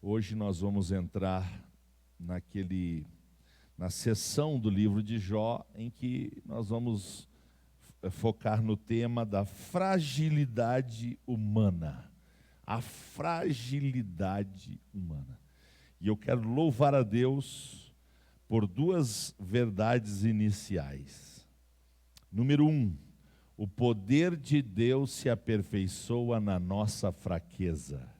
Hoje nós vamos entrar na seção do livro de Jó, em que nós vamos focar no tema da fragilidade humana. A fragilidade humana. E eu quero louvar a Deus por duas verdades iniciais. Número 1, o poder de Deus se aperfeiçoa na nossa fraqueza.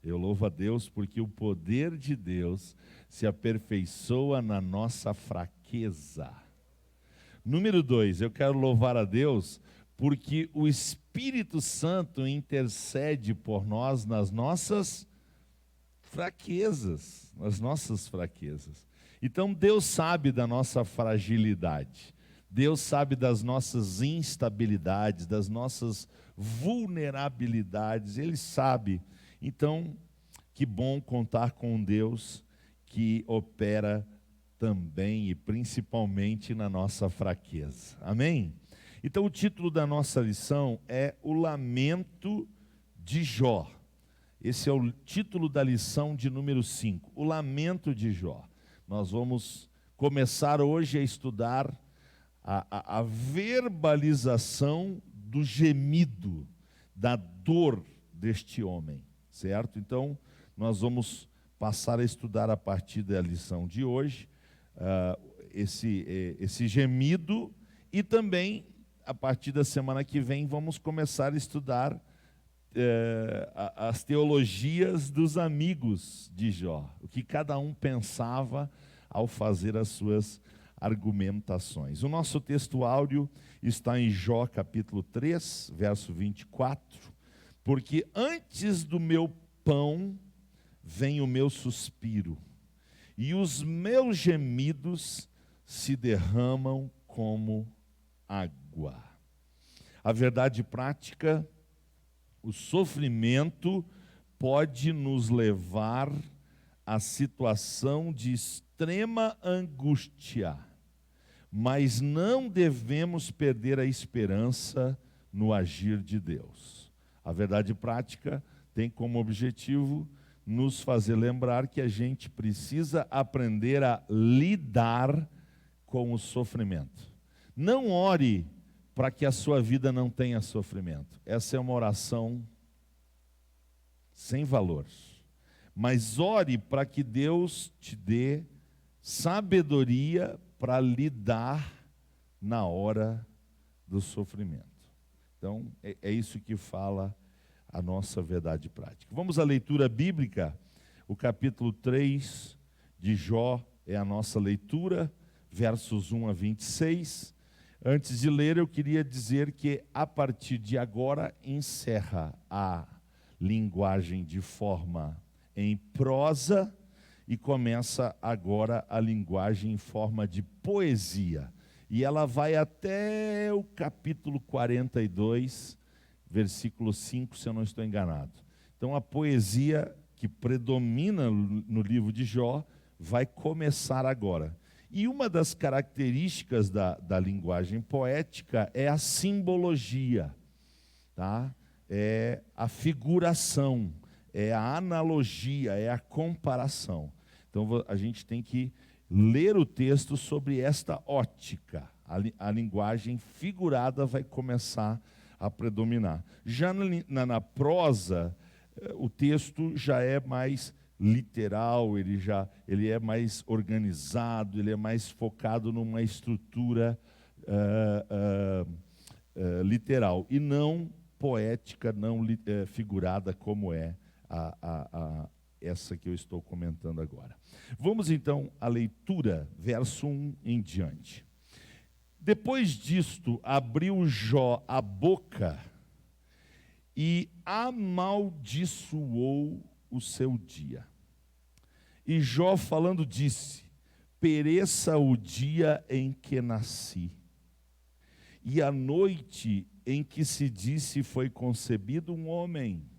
Eu louvo a Deus porque o poder de Deus se aperfeiçoa na nossa fraqueza. Número 2, eu quero louvar a Deus porque o Espírito Santo intercede por nós nas nossas fraquezas, Então Deus sabe da nossa fragilidade. Deus sabe das nossas instabilidades, das nossas vulnerabilidades. Ele sabe. Então, que bom contar com um Deus que opera também e principalmente na nossa fraqueza. Amém? Então, o título da nossa lição é O Lamento de Jó. Esse é o título da lição de número 5, O Lamento de Jó. Nós vamos começar hoje a estudar a verbalização do gemido, da dor deste homem. Certo? Então, nós vamos passar a estudar a partir da lição de hoje, esse gemido, e também, a partir da semana que vem, vamos começar a estudar as teologias dos amigos de Jó, o que cada um pensava ao fazer as suas argumentações. O nosso texto áureo está em Jó capítulo 3, verso 24, porque antes do meu pão vem o meu suspiro, e os meus gemidos se derramam como água. A verdade prática, o sofrimento pode nos levar à situação de extrema angústia, mas não devemos perder a esperança no agir de Deus. A verdade prática tem como objetivo nos fazer lembrar que a gente precisa aprender a lidar com o sofrimento. Não ore para que a sua vida não tenha sofrimento. Essa é uma oração sem valor. Mas ore para que Deus te dê sabedoria para lidar na hora do sofrimento. Então, é isso que fala a nossa verdade prática. Vamos à leitura bíblica. O capítulo 3 de Jó é a nossa leitura, versos 1 a 26. Antes de ler, eu queria dizer que a partir de agora encerra a linguagem de forma em prosa e começa agora a linguagem em forma de poesia. E ela vai até o capítulo 42, versículo 5, se eu não estou enganado. Então, a poesia que predomina no livro de Jó vai começar agora. E uma das características da linguagem poética é a simbologia, tá? É a figuração, é a analogia, é a comparação. Então, a gente tem que ler o texto sobre esta ótica. A linguagem figurada vai começar a predominar. Já na prosa, o texto já é mais literal, ele é mais organizado, ele é mais focado numa estrutura literal, e não poética, não figurada como é essa que eu estou comentando agora. Vamos então à leitura, verso 1 em diante. Depois disto, abriu Jó a boca e amaldiçoou o seu dia. E Jó falando disse: pereça o dia em que nasci, e a noite em que se disse foi concebido um homem.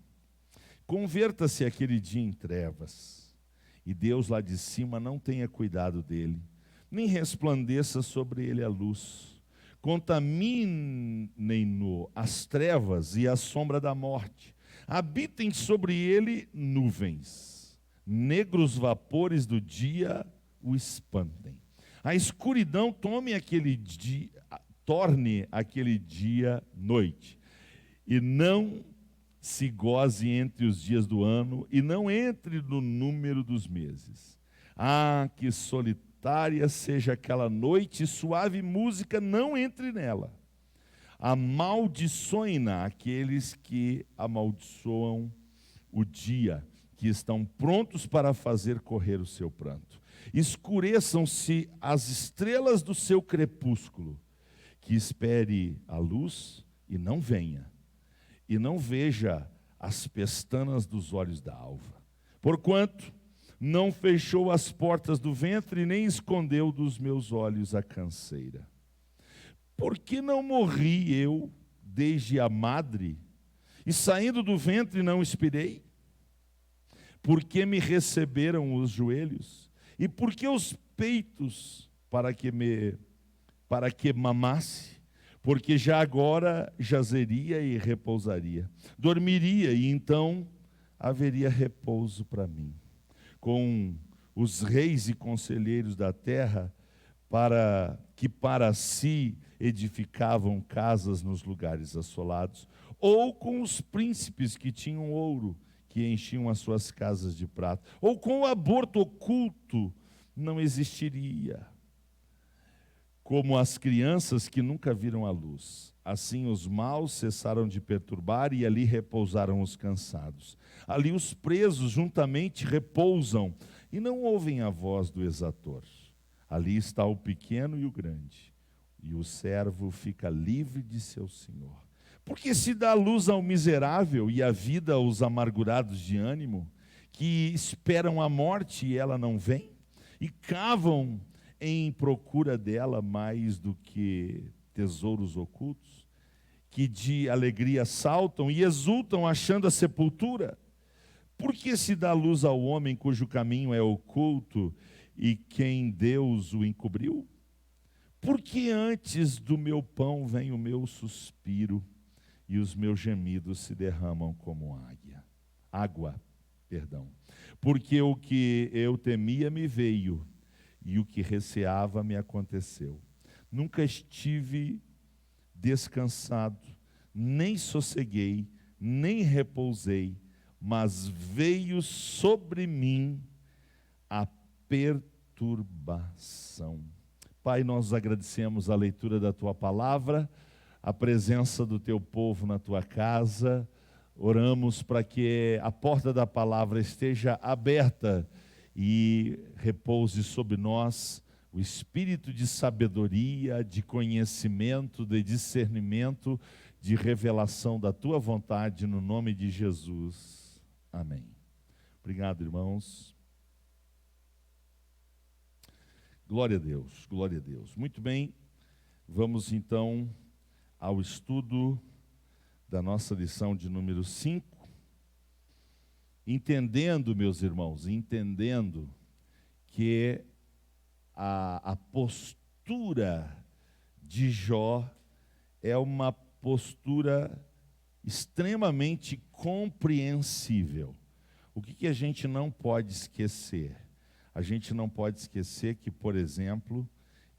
Converta-se aquele dia em trevas, e Deus lá de cima não tenha cuidado dele, nem resplandeça sobre ele a luz. Contaminem-no as trevas e a sombra da morte. Habitem sobre ele nuvens, negros vapores do dia o espantem. A escuridão torne aquele dia noite, e não se goze entre os dias do ano, e não entre no número dos meses. Ah, que solitária seja aquela noite, e suave música não entre nela. Amaldiçoem-na aqueles que amaldiçoam o dia, que estão prontos para fazer correr o seu pranto. Escureçam-se as estrelas do seu crepúsculo, que espere a luz e não venha, e não veja as pestanas dos olhos da alva. Porquanto não fechou as portas do ventre, nem escondeu dos meus olhos a canseira. Por que não morri eu desde a madre, e saindo do ventre não expirei? Por que me receberam os joelhos? E por que os peitos para que mamasse? Porque já agora jazeria e repousaria. Dormiria e então haveria repouso para mim. Com os reis e conselheiros da terra, para si edificavam casas nos lugares assolados, ou com os príncipes que tinham ouro, que enchiam as suas casas de prata, ou com o aborto oculto, não existiria. Como as crianças que nunca viram a luz, assim os maus cessaram de perturbar, e ali repousaram os cansados. Ali os presos juntamente repousam, e não ouvem a voz do exator. Ali está o pequeno e o grande, e o servo fica livre de seu senhor. Porque se dá luz ao miserável e a vida aos amargurados de ânimo, que esperam a morte e ela não vem, e cavam em procura dela mais do que tesouros ocultos, que de alegria saltam e exultam achando a sepultura. Porque se dá luz ao homem cujo caminho é oculto e quem Deus o encobriu? Porque antes do meu pão vem o meu suspiro, e os meus gemidos se derramam como água. Porque o que eu temia me veio, e o que receava me aconteceu. Nunca estive descansado, nem sosseguei, nem repousei, mas veio sobre mim a perturbação. Pai, nós agradecemos a leitura da Tua palavra, a presença do Teu povo na Tua casa. Oramos para que a porta da palavra esteja aberta e repouse sobre nós o espírito de sabedoria, de conhecimento, de discernimento, de revelação da Tua vontade, no nome de Jesus. Amém. Obrigado, irmãos. Glória a Deus, glória a Deus. Muito bem, vamos então ao estudo da nossa lição de número 5. Entendendo, meus irmãos, que a postura de Jó é uma postura extremamente compreensível. O que a gente não pode esquecer? A gente não pode esquecer que, por exemplo,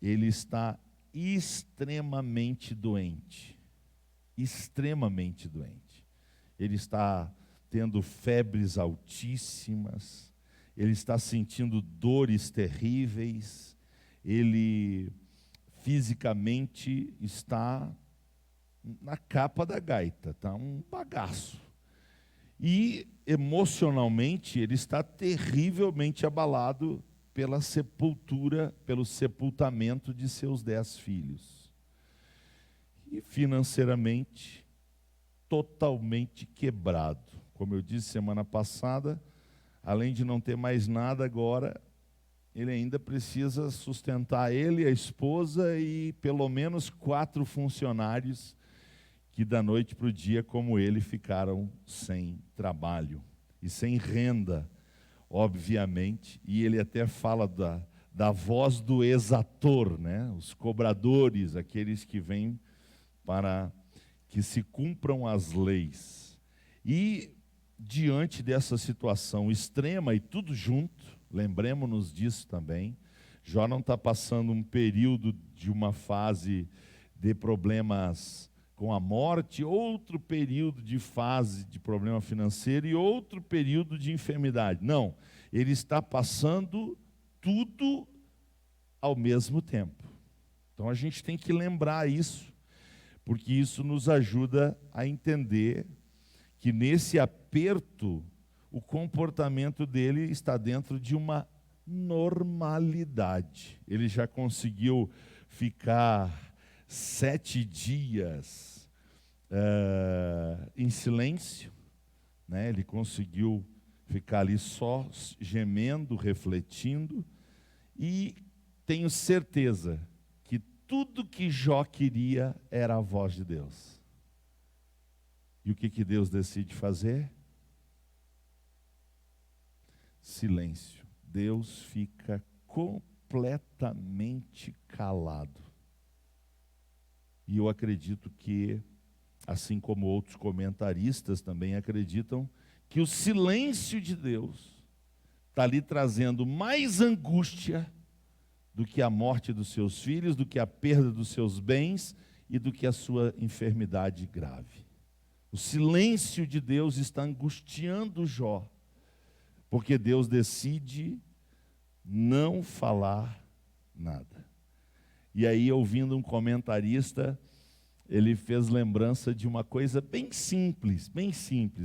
ele está extremamente doente. Extremamente doente. Ele está tendo febres altíssimas, ele está sentindo dores terríveis, ele fisicamente está na capa da gaita, está um bagaço. E emocionalmente ele está terrivelmente abalado pela sepultura, pelo sepultamento de seus 10 filhos. E financeiramente, totalmente quebrado. Como eu disse semana passada, além de não ter mais nada agora, ele ainda precisa sustentar ele, a esposa e pelo menos 4 funcionários que da noite para o dia, como ele, ficaram sem trabalho e sem renda, obviamente. E ele até fala da voz do exator, né? Os cobradores, aqueles que vêm para que se cumpram as leis. E diante dessa situação extrema e tudo junto, lembremos-nos disso também. Jó não está passando um período de uma fase de problemas com a morte, outro período de fase de problema financeiro e outro período de enfermidade. Não, ele está passando tudo ao mesmo tempo. Então a gente tem que lembrar isso, porque isso nos ajuda a entender que nesse aperto, o comportamento dele está dentro de uma normalidade. Ele já conseguiu ficar 7 dias em silêncio, né? Ele conseguiu ficar ali só gemendo, refletindo, e tenho certeza que tudo que Jó queria era a voz de Deus. E o que Deus decide fazer? Silêncio. Deus fica completamente calado. E eu acredito que, assim como outros comentaristas também acreditam, que o silêncio de Deus está ali trazendo mais angústia do que a morte dos seus filhos, do que a perda dos seus bens e do que a sua enfermidade grave. O silêncio de Deus está angustiando Jó, porque Deus decide não falar nada. E aí, ouvindo um comentarista, ele fez lembrança de uma coisa bem simples,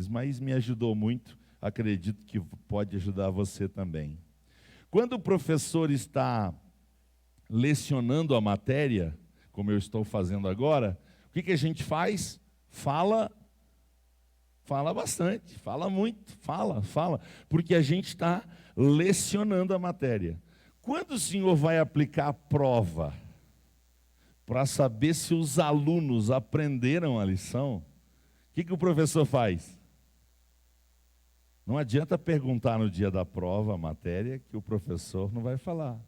mas me ajudou muito, acredito que pode ajudar você também. Quando o professor está lecionando a matéria, como eu estou fazendo agora, o que a gente faz? Fala bastante, fala muito, fala, porque a gente está lecionando a matéria. Quando o senhor vai aplicar a prova para saber se os alunos aprenderam a lição, o que o professor faz? Não adianta perguntar no dia da prova a matéria, que o professor não vai falar.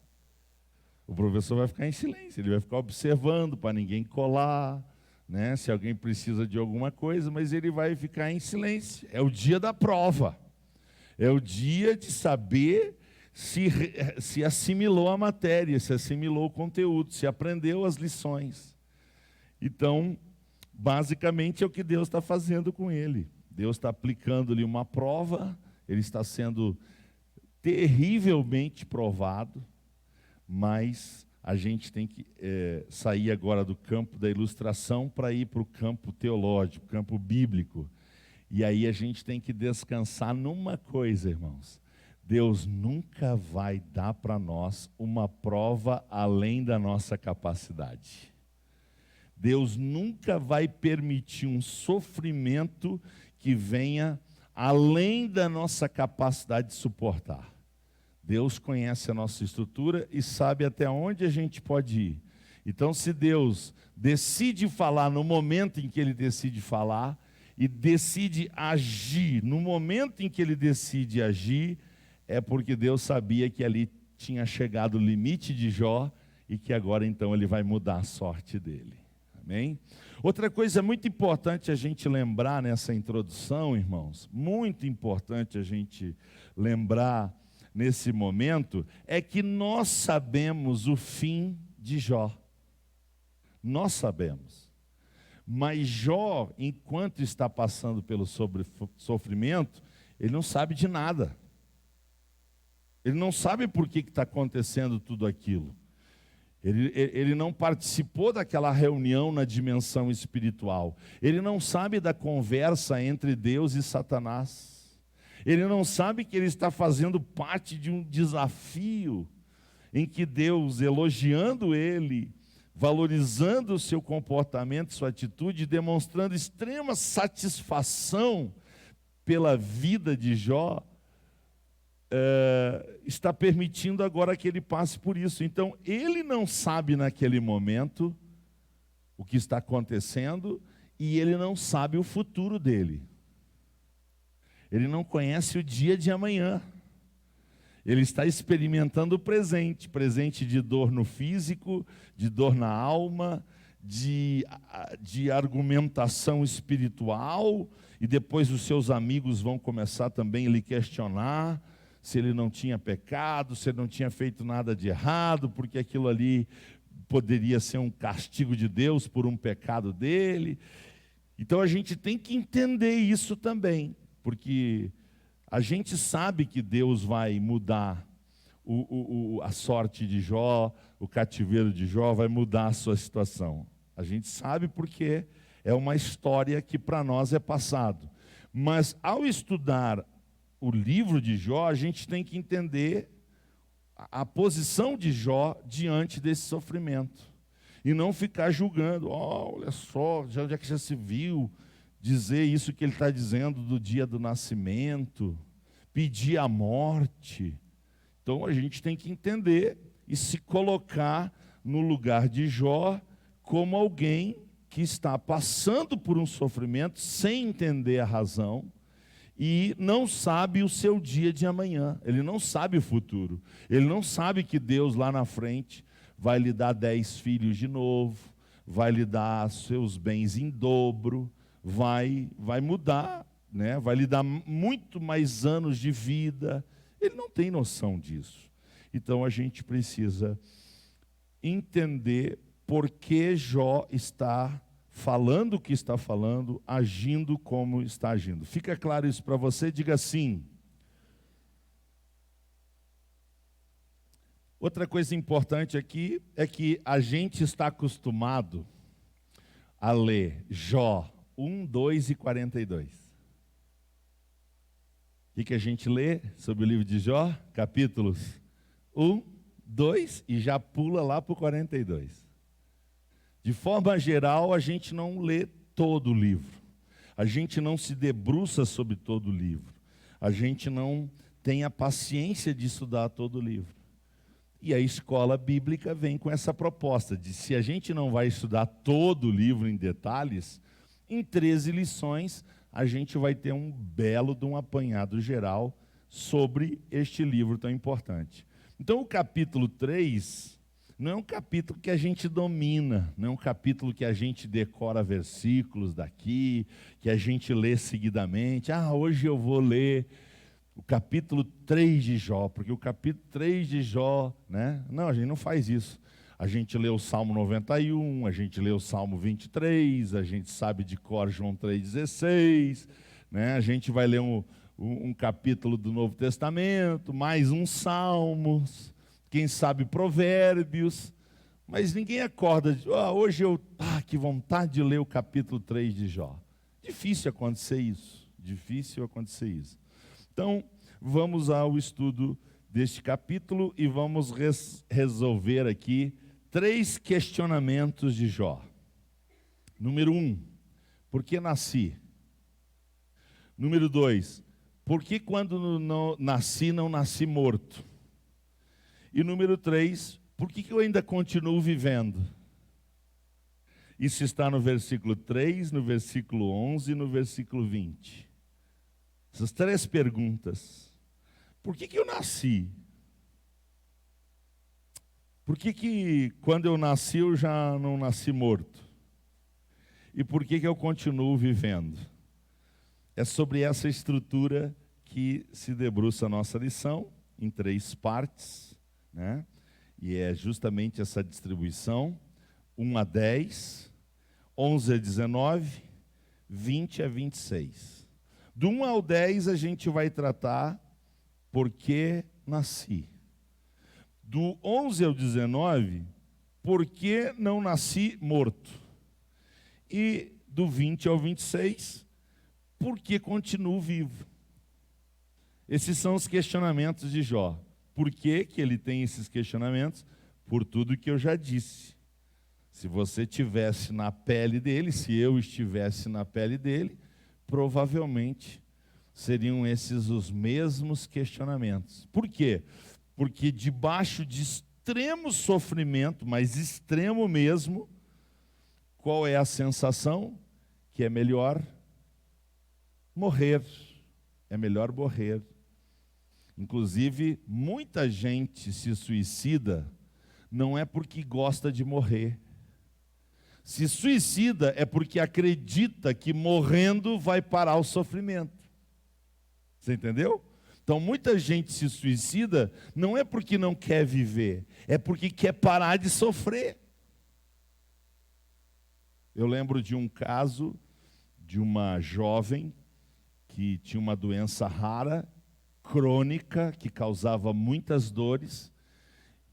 O professor vai ficar em silêncio, ele vai ficar observando para ninguém colar, né? Se alguém precisa de alguma coisa, mas ele vai ficar em silêncio. É o dia da prova. É o dia de saber se assimilou a matéria, se assimilou o conteúdo, se aprendeu as lições. Então, basicamente é o que Deus está fazendo com ele. Deus está aplicando-lhe uma prova, ele está sendo terrivelmente provado, mas a gente tem que sair agora do campo da ilustração para ir para o campo teológico, campo bíblico. E aí a gente tem que descansar numa coisa, irmãos. Deus nunca vai dar para nós uma prova além da nossa capacidade. Deus nunca vai permitir um sofrimento que venha além da nossa capacidade de suportar. Deus conhece a nossa estrutura e sabe até onde a gente pode ir. Então, se Deus decide falar no momento em que Ele decide falar e decide agir no momento em que Ele decide agir, é porque Deus sabia que ali tinha chegado o limite de Jó e que agora então Ele vai mudar a sorte dele. Amém? Outra coisa muito importante a gente lembrar nessa introdução, irmãos, muito importante a gente lembrar nesse momento, é que nós sabemos o fim de Jó. Nós sabemos. Mas Jó, enquanto está passando pelo sofrimento, ele não sabe de nada. Ele não sabe por que está acontecendo tudo aquilo. Ele não participou daquela reunião na dimensão espiritual. Ele não sabe da conversa entre Deus e Satanás. Ele não sabe que ele está fazendo parte de um desafio em que Deus, elogiando ele, valorizando o seu comportamento, sua atitude, demonstrando extrema satisfação pela vida de Jó, está permitindo agora que ele passe por isso. Então, ele não sabe naquele momento o que está acontecendo e ele não sabe o futuro dele. Ele não conhece o dia de amanhã. Ele está experimentando o presente de dor no físico, de dor na alma, de argumentação espiritual, e depois os seus amigos vão começar também a lhe questionar se ele não tinha pecado, se ele não tinha feito nada de errado, porque aquilo ali poderia ser um castigo de Deus por um pecado dele. Então a gente tem que entender isso também, porque a gente sabe que Deus vai mudar a sorte de Jó, o cativeiro de Jó, vai mudar a sua situação. A gente sabe porque é uma história que para nós é passado. Mas ao estudar o livro de Jó, a gente tem que entender a posição de Jó diante desse sofrimento. E não ficar julgando, olha só, onde é que já se viu dizer isso que ele está dizendo do dia do nascimento, pedir a morte. Então a gente tem que entender e se colocar no lugar de Jó como alguém que está passando por um sofrimento sem entender a razão e não sabe o seu dia de amanhã. Ele não sabe o futuro. Ele não sabe que Deus lá na frente vai lhe dar 10 filhos de novo, vai lhe dar seus bens em dobro, vai mudar, né? Vai lhe dar muito mais anos de vida. Ele não tem noção disso. Então a gente precisa entender por que Jó está falando o que está falando, agindo como está agindo. Fica claro isso para você? Diga sim. Outra coisa importante aqui é que a gente está acostumado a ler Jó 1, 2 e 42. O que a gente lê sobre o livro de Jó? Capítulos 1, 2 e já pula lá para o 42. De forma geral, a gente não lê todo o livro. A gente não se debruça sobre todo o livro. A gente não tem a paciência de estudar todo o livro. E a escola bíblica vem com essa proposta de, se a gente não vai estudar todo o livro em detalhes, em 13 lições a gente vai ter um belo de um apanhado geral sobre este livro tão importante. Então o capítulo 3 não é um capítulo que a gente domina, não é um capítulo que a gente decora versículos daqui, que a gente lê seguidamente. Hoje eu vou ler o capítulo 3 de Jó, porque o capítulo 3 de Jó, né? Não, a gente não faz isso. A gente lê o Salmo 91, a gente lê o Salmo 23, a gente sabe de cor João 3,16, né? A gente vai ler um capítulo do Novo Testamento, mais uns Salmos, quem sabe Provérbios, mas ninguém acorda, hoje que vontade de ler o capítulo 3 de Jó. Difícil acontecer isso, Então, vamos ao estudo deste capítulo e vamos resolver aqui 3 questionamentos de Jó. Número 1, por que nasci? Número 2, por que quando não nasci morto? E número 3, por que eu ainda continuo vivendo? Isso está no versículo 3, no versículo 11 e no versículo 20. Essas 3 perguntas. Por que eu nasci? Por que quando eu nasci eu já não nasci morto? E por que eu continuo vivendo? É sobre essa estrutura que se debruça a nossa lição, em 3 partes, né? E é justamente essa distribuição, 1 a 10, 11 a 19, 20 a 26. Do 1 ao 10 a gente vai tratar por que nasci. Do 11 ao 19, por que não nasci morto. E do 20 ao 26, por que continuo vivo. Esses são os questionamentos de Jó. Por que ele tem esses questionamentos? Por tudo que eu já disse. Se você estivesse na pele dele, se eu estivesse na pele dele, provavelmente seriam esses os mesmos questionamentos. Por quê? Porque debaixo de extremo sofrimento, mas extremo mesmo, qual é a sensação? Que é melhor morrer. É melhor morrer. Inclusive, muita gente se suicida não é porque gosta de morrer. Se suicida é porque acredita que morrendo vai parar o sofrimento. Você entendeu? Então, muita gente se suicida não é porque não quer viver, é porque quer parar de sofrer. Eu lembro de um caso de uma jovem que tinha uma doença rara, crônica, que causava muitas dores,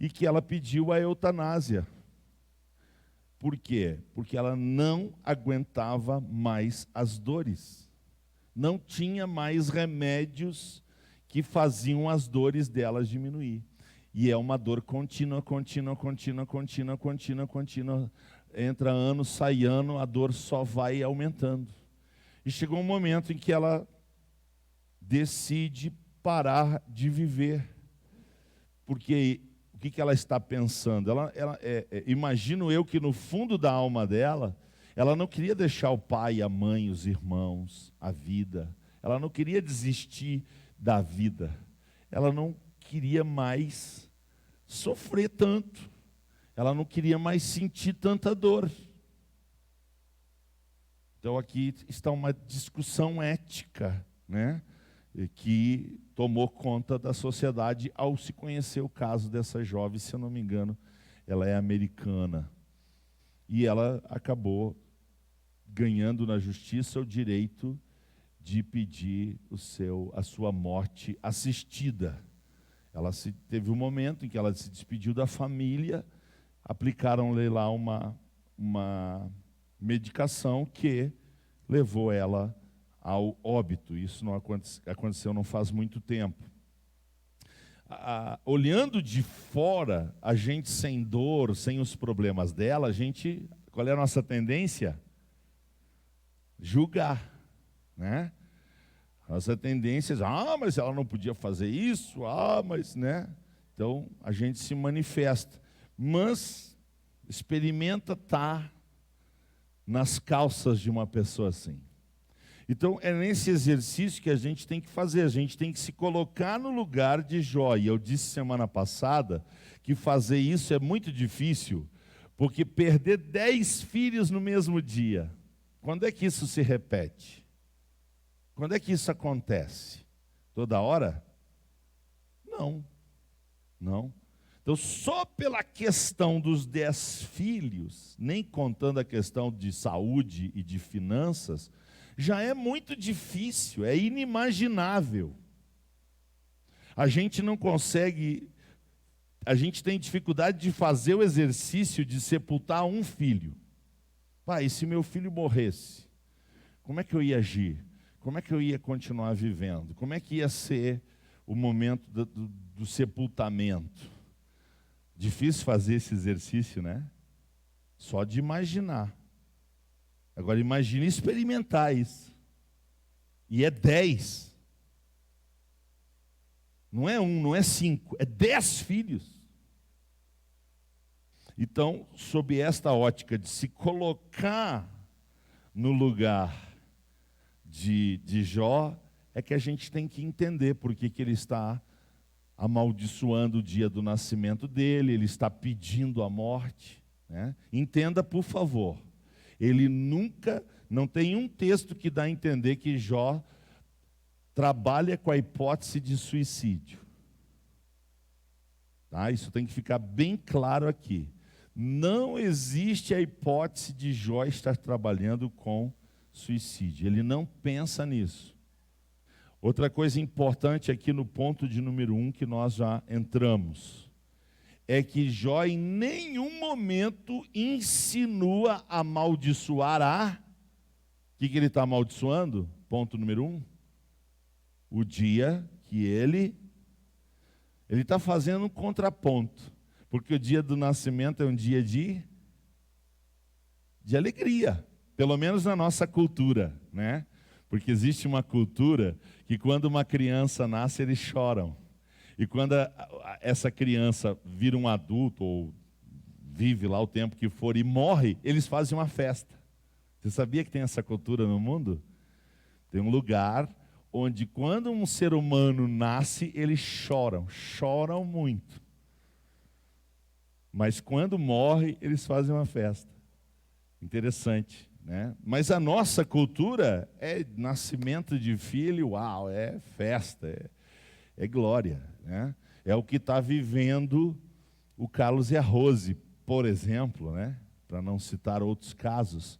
e que ela pediu a eutanásia. Por quê? Porque ela não aguentava mais as dores. Não tinha mais remédios que faziam as dores delas diminuir. E é uma dor contínua, contínua, contínua, contínua, contínua, contínua. Entra ano, sai ano, a dor só vai aumentando. E chegou um momento em que ela decide parar de viver. Porque o que ela está pensando? Imagino eu que no fundo da alma dela, ela não queria deixar o pai, a mãe, os irmãos, a vida. Ela não queria desistir da vida. Ela não queria mais sofrer tanto. Ela não queria mais sentir tanta dor. Então aqui está uma discussão ética, né, que tomou conta da sociedade ao se conhecer o caso dessa jovem, se eu não me engano, ela é americana. E ela acabou ganhando na justiça o direito de pedir a sua morte assistida. Teve um momento em que ela se despediu da família, aplicaram-lhe lá uma medicação que levou ela ao óbito. Isso não aconteceu não faz muito tempo. Olhando de fora, a gente sem dor, sem os problemas dela, qual é a nossa tendência? Julgar, né? Nossa tendência é, mas ela não podia fazer isso, mas, né? Então, a gente se manifesta. Mas, experimenta estar nas calças de uma pessoa assim. Então, é nesse exercício que a gente tem que fazer. A gente tem que se colocar no lugar de Jó. E eu disse semana passada que fazer isso é muito difícil, porque perder 10 filhos no mesmo dia, quando é que isso se repete? Quando é que isso acontece? Toda hora? Não. Então, só pela questão dos 10 filhos, nem contando a questão de saúde e de finanças, já é muito difícil, é inimaginável. A gente não consegue, a gente tem dificuldade de fazer o exercício de sepultar um filho. Pai, e se meu filho morresse, como é que eu ia agir? Como é que eu ia continuar vivendo? Como é que ia ser o momento do sepultamento? Difícil fazer esse exercício, né? Só de imaginar. Agora imagine experimentar isso. E é 10. Não é 1, não é 5, é 10 filhos. Então, sob esta ótica de se colocar no lugar de Jó, é que a gente tem que entender por que ele está amaldiçoando o dia do nascimento dele, ele está pedindo a morte, né? Entenda, por favor, ele nunca, não tem um texto que dá a entender que Jó trabalha com a hipótese de suicídio. Tá? Isso tem que ficar bem claro aqui. Não existe a hipótese de Jó estar trabalhando com suicídio. Ele não pensa nisso. Outra coisa importante aqui no ponto de número 1 que nós já entramos, é que Jó em nenhum momento insinua amaldiçoar o que ele está amaldiçoando? Ponto número 1. O dia que ele está fazendo um contraponto, porque o dia do nascimento é um dia de alegria, pelo menos na nossa cultura, né? Porque existe uma cultura que quando uma criança nasce, eles choram. E quando essa criança vira um adulto, ou vive lá o tempo que for e morre, eles fazem uma festa. Você sabia que tem essa cultura no mundo? Tem um lugar onde quando um ser humano nasce, eles choram muito. Mas quando morre, eles fazem uma festa. Interessante, né? Mas a nossa cultura é nascimento de filho, uau, é festa, é glória, né? É o que está vivendo o Carlos e a Rose, por exemplo, né? Para não citar outros casos.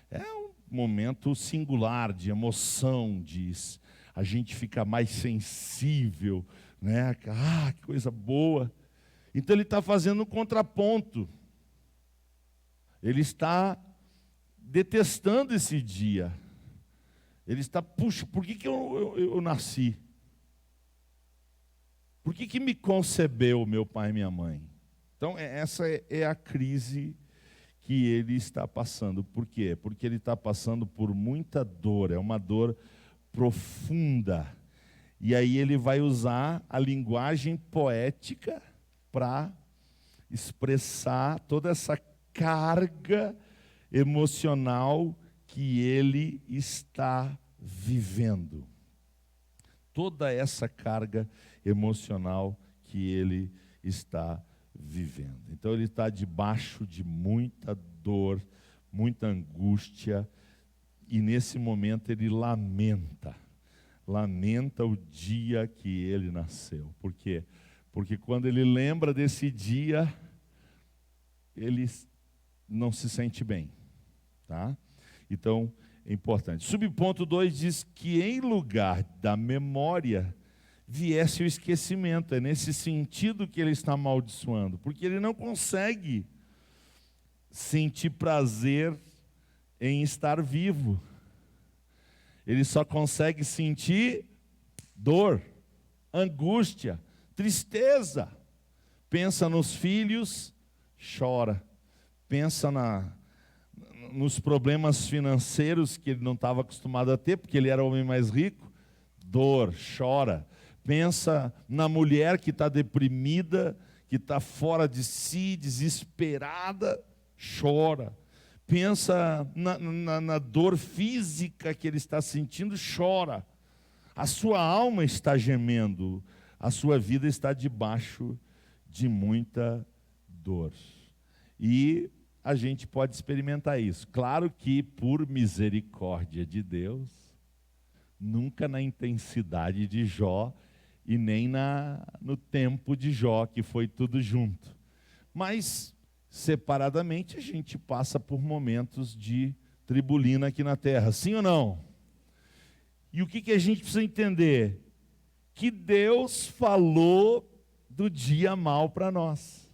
É um momento singular de emoção, a gente fica mais sensível, né? Ah, que coisa boa. Então ele está fazendo um contraponto. Ele está detestando esse dia. Ele está, puxa, por que eu nasci? Por que me concebeu meu pai e minha mãe? Então, essa é a crise que ele está passando. Por quê? Porque ele está passando por muita dor, é uma dor profunda. E aí ele vai usar a linguagem poética para expressar toda essa carga emocional que ele está vivendo. Toda essa carga emocional que ele está vivendo. Então ele está debaixo de muita dor, muita angústia, e nesse momento ele lamenta o dia que ele nasceu. Por quê? Porque quando ele lembra desse dia, ele não se sente bem, tá? Então, é importante. Subponto 2 diz que em lugar da memória viesse o esquecimento. É nesse sentido que ele está amaldiçoando, porque ele não consegue sentir prazer em estar vivo. Ele só consegue sentir dor, angústia, tristeza. Pensa nos filhos, chora. Pensa nos problemas financeiros que ele não estava acostumado a ter, porque ele era o homem mais rico, dor, chora. Pensa na mulher que está deprimida, que está fora de si, desesperada, chora. Pensa na dor física que ele está sentindo, chora. A sua alma está gemendo, a sua vida está debaixo de muita dor. E a gente pode experimentar isso. Claro que por misericórdia de Deus, nunca na intensidade de Jó e nem no tempo de Jó, que foi tudo junto. Mas separadamente a gente passa por momentos de tribulina aqui na terra, sim ou não? E o que a gente precisa entender? Que Deus falou do dia mau para nós.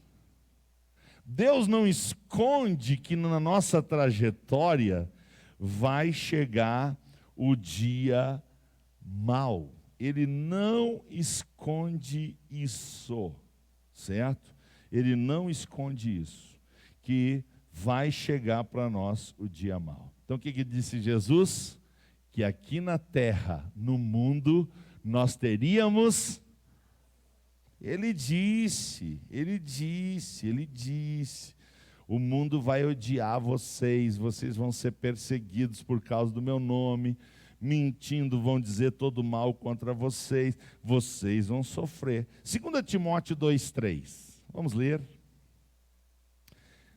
Deus não esconde que na nossa trajetória vai chegar o dia mau. Ele não esconde isso, certo? Ele não esconde isso, que vai chegar para nós o dia mau. Então o que disse Jesus? Que aqui na terra, no mundo, nós teríamos... Ele disse, o mundo vai odiar vocês, vocês vão ser perseguidos por causa do meu nome, mentindo vão dizer todo mal contra vocês, vocês vão sofrer. 2 Timóteo 2,3, vamos ler.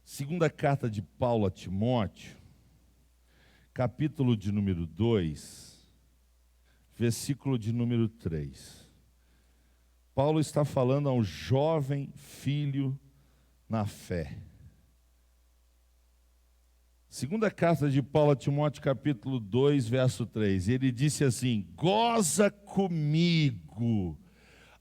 Segunda carta de Paulo a Timóteo, capítulo de número 2, versículo de número 3. Paulo está falando a um jovem filho na fé. Segunda carta de Paulo a Timóteo, capítulo 2, verso 3. Ele disse assim: goza comigo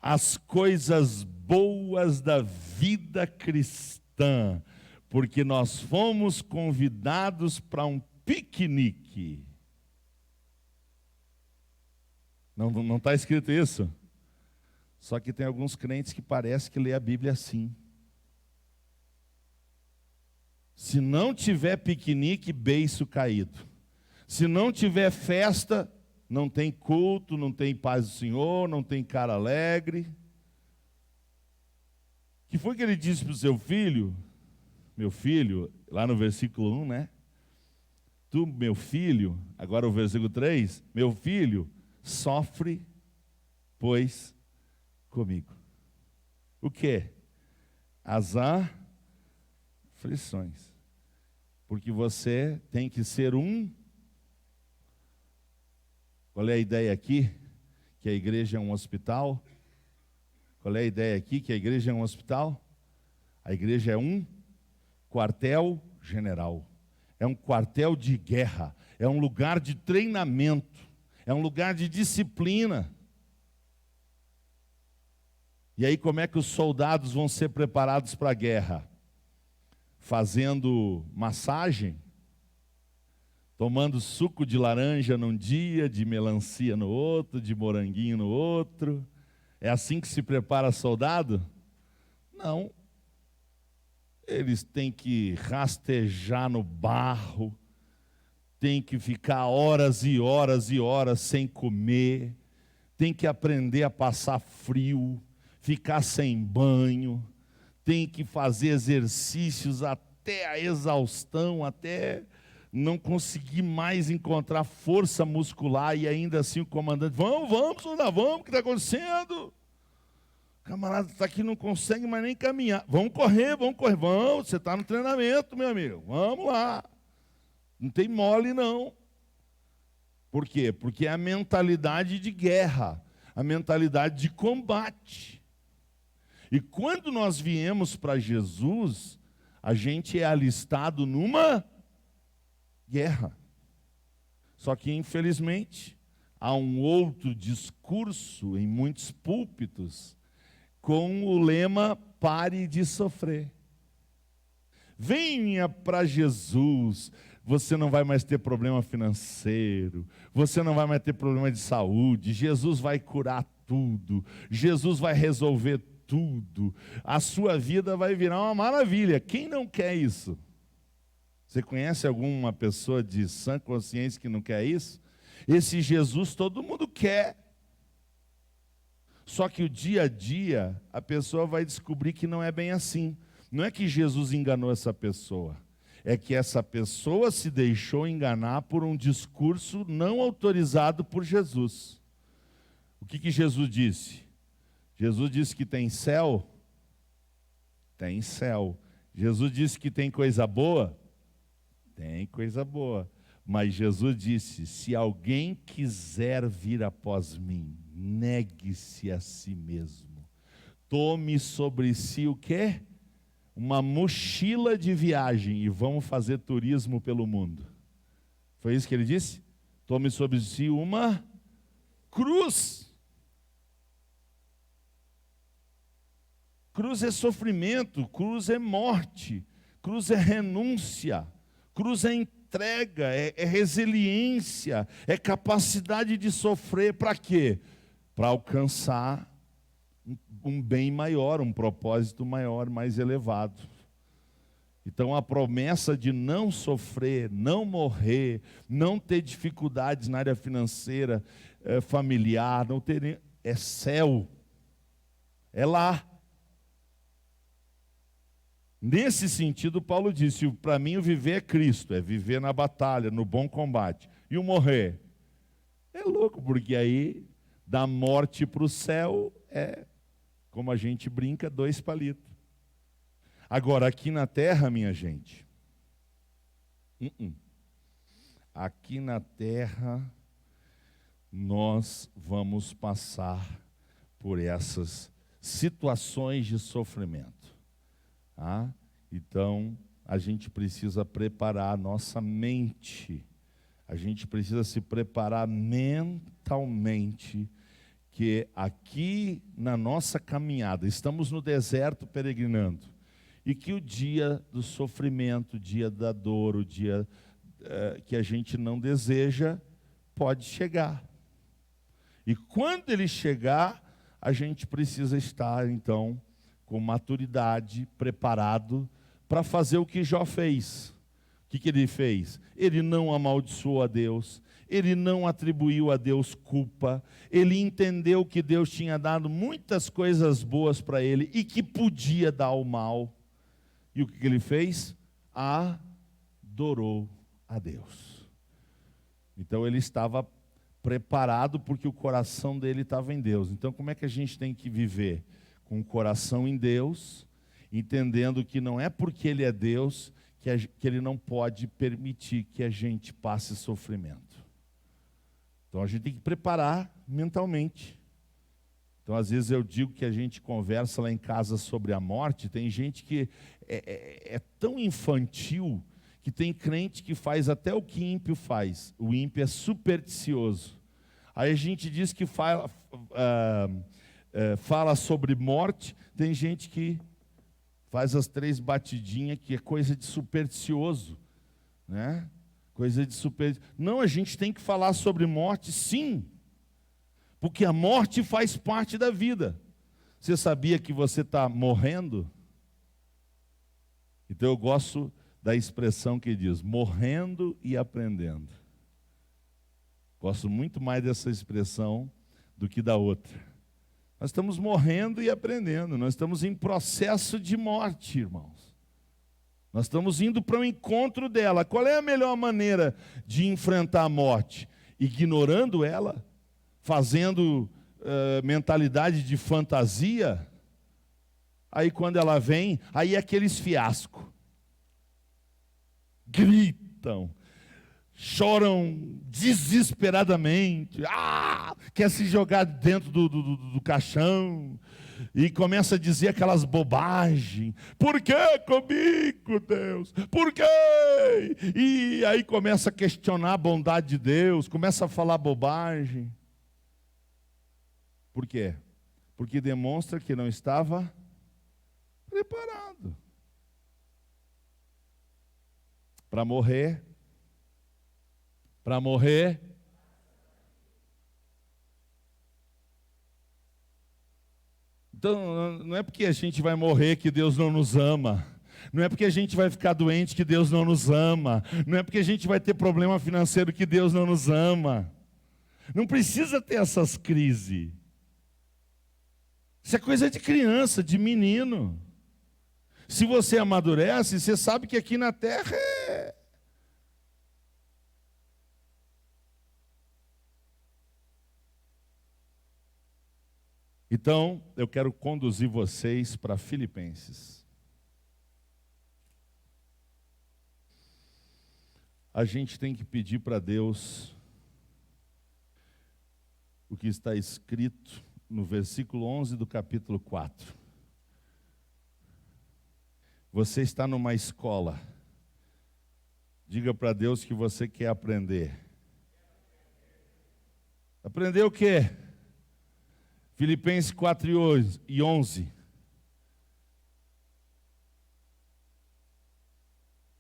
as coisas boas da vida cristã, porque nós fomos convidados para um piquenique. Não está escrito isso? Só que tem alguns crentes que parece que lê a Bíblia assim. Se não tiver piquenique, beiço caído. Se não tiver festa, não tem culto, não tem paz do Senhor, não tem cara alegre. O que foi que ele disse para o seu filho? Meu filho, lá no versículo 1, né? Tu, meu filho, agora o versículo 3, meu filho, sofre, pois comigo. O que? As aflições. Porque você tem que ser um... Qual é a ideia aqui? Que a igreja é um hospital? Qual é a ideia aqui? Que a igreja é um hospital? A igreja é um quartel-general. É um quartel de guerra. É um lugar de treinamento. É um lugar de disciplina. E aí como é que os soldados vão ser preparados para a guerra? Fazendo massagem? Tomando suco de laranja num dia, de melancia no outro, de moranguinho no outro. É assim que se prepara soldado? Não. Eles têm que rastejar no barro, têm que ficar horas e horas e horas sem comer, têm que aprender a passar frio, ficar sem banho, têm que fazer exercícios até a exaustão, até não conseguir mais encontrar força muscular, e ainda assim o comandante, vamos, soldado, vamos, o que está acontecendo? O camarada está aqui, não consegue mais nem caminhar. Vamos correr, vamos, você está no treinamento, meu amigo, vamos lá. Não tem mole não. Por quê? Porque é a mentalidade de guerra, a mentalidade de combate. E quando nós viemos para Jesus, a gente é alistado numa guerra. Só que, infelizmente, há um outro discurso em muitos púlpitos com o lema: pare de sofrer. Venha para Jesus, você não vai mais ter problema financeiro, você não vai mais ter problema de saúde, Jesus vai curar tudo, Jesus vai resolver tudo, a sua vida vai virar uma maravilha. Quem não quer isso? Você conhece alguma pessoa de sã consciência que não quer isso? Esse Jesus todo mundo quer. Só que o dia a dia, a pessoa vai descobrir que não é bem assim. Não é que Jesus enganou essa pessoa. É que essa pessoa se deixou enganar por um discurso não autorizado por Jesus. O que Jesus disse? Jesus disse que tem céu? Tem céu. Jesus disse que tem coisa boa? Tem coisa boa. Mas Jesus disse: se alguém quiser vir após mim, negue-se a si mesmo. Tome sobre si o quê? Uma mochila de viagem e vamos fazer turismo pelo mundo. Foi isso que ele disse? Tome sobre si uma cruz. Cruz é sofrimento, cruz é morte, cruz é renúncia, cruz é entrega, é resiliência, é capacidade de sofrer. Para quê? Para alcançar um bem maior, um propósito maior, mais elevado. Então a promessa de não sofrer, não morrer, não ter dificuldades na área financeira, familiar, não ter, é céu, é lá. Nesse sentido, Paulo disse: para mim o viver é Cristo, é viver na batalha, no bom combate. E o morrer? É louco, porque aí da morte para o céu é, como a gente brinca, 2 palitos. Agora, aqui na terra, minha gente, aqui na terra, nós vamos passar por essas situações de sofrimento. Então, a gente precisa preparar a nossa mente, a gente precisa se preparar mentalmente, que aqui na nossa caminhada, estamos no deserto peregrinando, e que o dia do sofrimento, o dia da dor, o dia que a gente não deseja, pode chegar. E quando ele chegar, a gente precisa estar, então, com maturidade, preparado para fazer o que Jó fez. O que ele fez? Ele não amaldiçoou a Deus, ele não atribuiu a Deus culpa, ele entendeu que Deus tinha dado muitas coisas boas para ele e que podia dar o mal. E o que ele fez? Adorou a Deus. Então ele estava preparado porque o coração dele estava em Deus. Então como é que a gente tem que viver? Com o coração em Deus, entendendo que não é porque ele é Deus que Ele não pode permitir que a gente passe sofrimento. Então a gente tem que preparar mentalmente. Então às vezes eu digo que a gente conversa lá em casa sobre a morte, tem gente que é tão infantil, que tem crente que faz até o que ímpio faz. O ímpio é supersticioso. Aí a gente diz que fala sobre morte, tem gente que faz as 3 batidinhas, que é coisa de supersticioso, né? Coisa de Não, a gente tem que falar sobre morte, sim, porque a morte faz parte da vida. Você sabia que você está morrendo? Então eu gosto da expressão que diz, morrendo e aprendendo. Gosto muito mais dessa expressão do que da outra. Nós estamos morrendo e aprendendo, nós estamos em processo de morte, irmãos. Nós estamos indo para o encontro dela. Qual é a melhor maneira de enfrentar a morte? Ignorando ela? Fazendo mentalidade de fantasia? Aí quando ela vem, aí é aqueles fiascos. Gritam, choram desesperadamente, quer se jogar dentro do caixão e começa a dizer aquelas bobagens. Por que comigo, Deus? Por quê? E aí começa a questionar a bondade de Deus, começa a falar bobagem. Por quê? Porque demonstra que não estava preparado para morrer. Para morrer. Então, não é porque a gente vai morrer que Deus não nos ama. Não é porque a gente vai ficar doente que Deus não nos ama. Não é porque a gente vai ter problema financeiro que Deus não nos ama. Não precisa ter essas crises. Isso é coisa de criança, de menino. Se você amadurece, você sabe que aqui na terra é... Então, eu quero conduzir vocês para Filipenses. A gente tem que pedir para Deus o que está escrito no versículo 11 do capítulo 4. Você está numa escola. Diga para Deus que você quer aprender. Aprender o quê? Filipenses 4 e 11.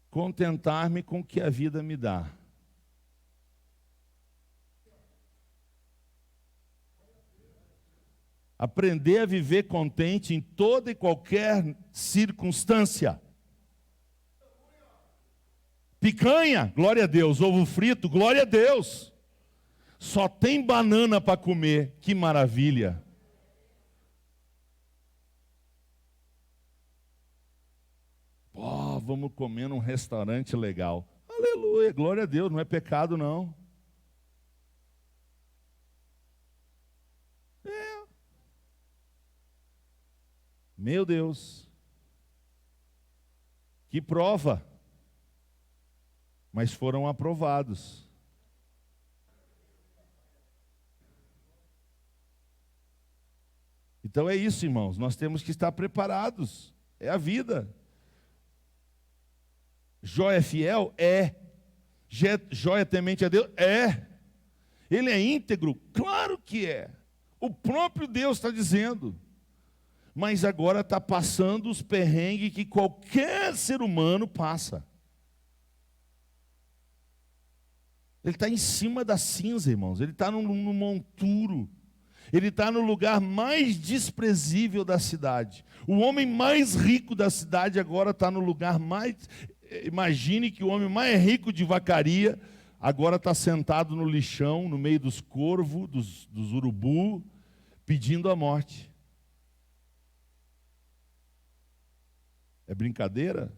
Contentar-me com o que a vida me dá. Aprender a viver contente em toda e qualquer circunstância. Picanha, glória a Deus. Ovo frito, glória a Deus. Só tem banana para comer, que maravilha. Vamos comer num restaurante legal. Aleluia, glória a Deus, não é pecado não. Meu Deus. Que prova. Mas foram aprovados. Então é isso, irmãos, nós temos que estar preparados. É a vida. Jó é fiel? É. Jó é temente a Deus? É. Ele é íntegro? Claro que é. O próprio Deus está dizendo. Mas agora está passando os perrengues que qualquer ser humano passa. Ele está em cima da cinza, irmãos. Ele está no monturo. Ele está no lugar mais desprezível da cidade. O homem mais rico da cidade agora está no lugar mais... Imagine que o homem mais rico de Vacaria agora está sentado no lixão, no meio dos corvos, dos urubu, pedindo a morte. É brincadeira?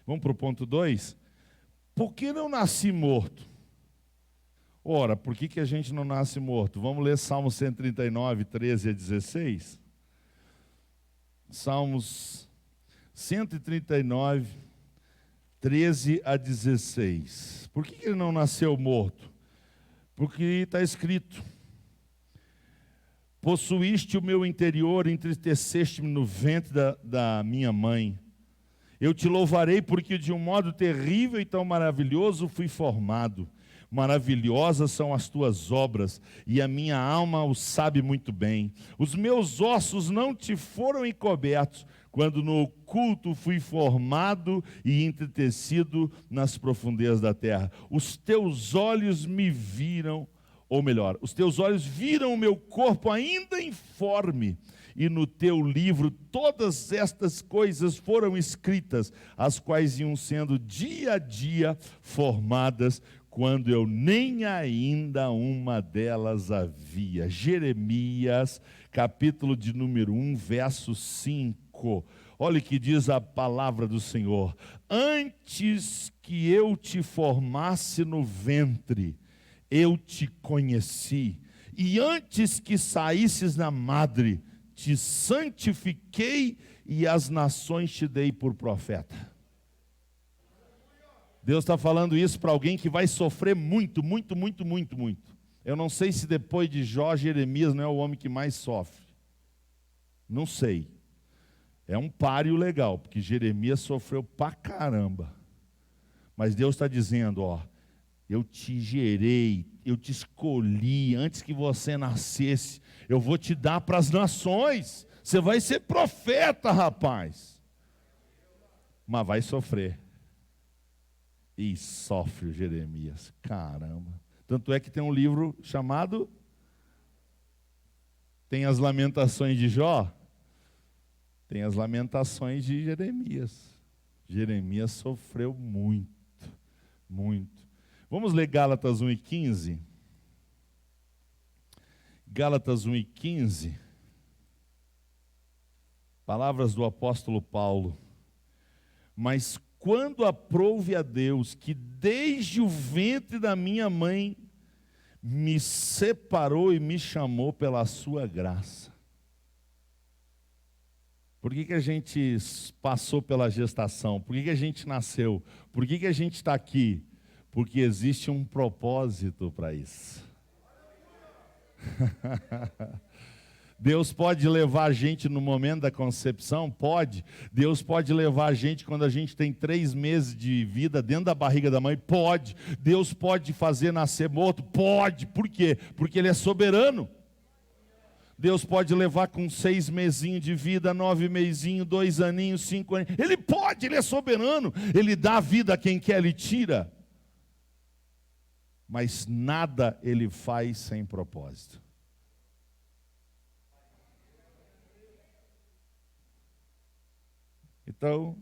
Vamos para o ponto 2? Por que não nasci morto? Ora, por que a gente não nasce morto? Vamos ler Salmo 139, 13 a 16? Salmos 139, 13 a 16. Por que ele não nasceu morto? Porque está escrito: possuíste o meu interior, entristeceste-me no ventre da minha mãe. Eu te louvarei porque de um modo terrível e tão maravilhoso fui formado. Maravilhosas são as tuas obras, e a minha alma o sabe muito bem. Os meus ossos não te foram encobertos, quando no oculto fui formado e entretecido nas profundezas da terra. Os teus olhos me viram, ou melhor, os teus olhos viram o meu corpo ainda informe, e no teu livro todas estas coisas foram escritas, as quais iam sendo dia a dia formadas, quando eu nem ainda uma delas havia. Jeremias, capítulo de número 1, verso 5. Olha o que diz a palavra do Senhor: antes que eu te formasse no ventre, eu te conheci, e antes que saísses da madre, te santifiquei, e as nações te dei por profeta. Deus está falando isso para alguém que vai sofrer muito, muito, muito, muito, muito. Eu não sei se depois de Jó, Jeremias não é o homem que mais sofre. Não sei. É um páreo legal, porque Jeremias sofreu pra caramba. Mas Deus está dizendo, ó, eu te gerei, eu te escolhi antes que você nascesse. Eu vou te dar para as nações. Você vai ser profeta, rapaz. Mas vai sofrer. E sofre o Jeremias, caramba. Tanto é que tem um livro chamado, tem as lamentações de Jó, tem as lamentações de Jeremias. Jeremias sofreu muito, muito. Vamos ler Gálatas 1:15? Gálatas 1:15. Palavras do apóstolo Paulo. Mas quando aprouve a Deus, que desde o ventre da minha mãe me separou e me chamou pela sua graça. Por que a gente passou pela gestação? Por que a gente nasceu? Por que a gente está aqui? Porque existe um propósito para isso. Deus pode levar a gente no momento da concepção? Pode. Deus pode levar a gente quando a gente tem 3 meses de vida dentro da barriga da mãe? Pode. Deus pode fazer nascer morto? Pode. Por quê? Porque Ele é soberano. Deus pode levar com 6 mesinhos de vida, 9 mesinhos, 2 aninhos, 5 aninhos. Ele pode, Ele é soberano. Ele dá vida a quem quer, Ele tira. Mas nada Ele faz sem propósito. Então,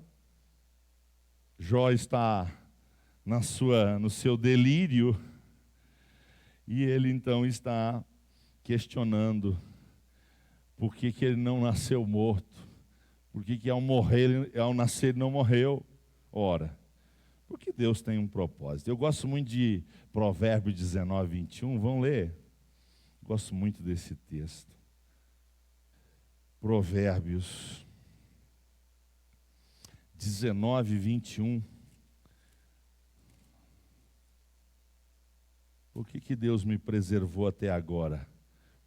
Jó está no seu delírio, e ele então está questionando por que ele não nasceu morto, por que ao nascer ele não morreu. Ora, porque Deus tem um propósito. Eu gosto muito de Provérbios 19:21, vamos ler? Gosto muito desse texto. Provérbios 19:21. Por que Deus me preservou até agora?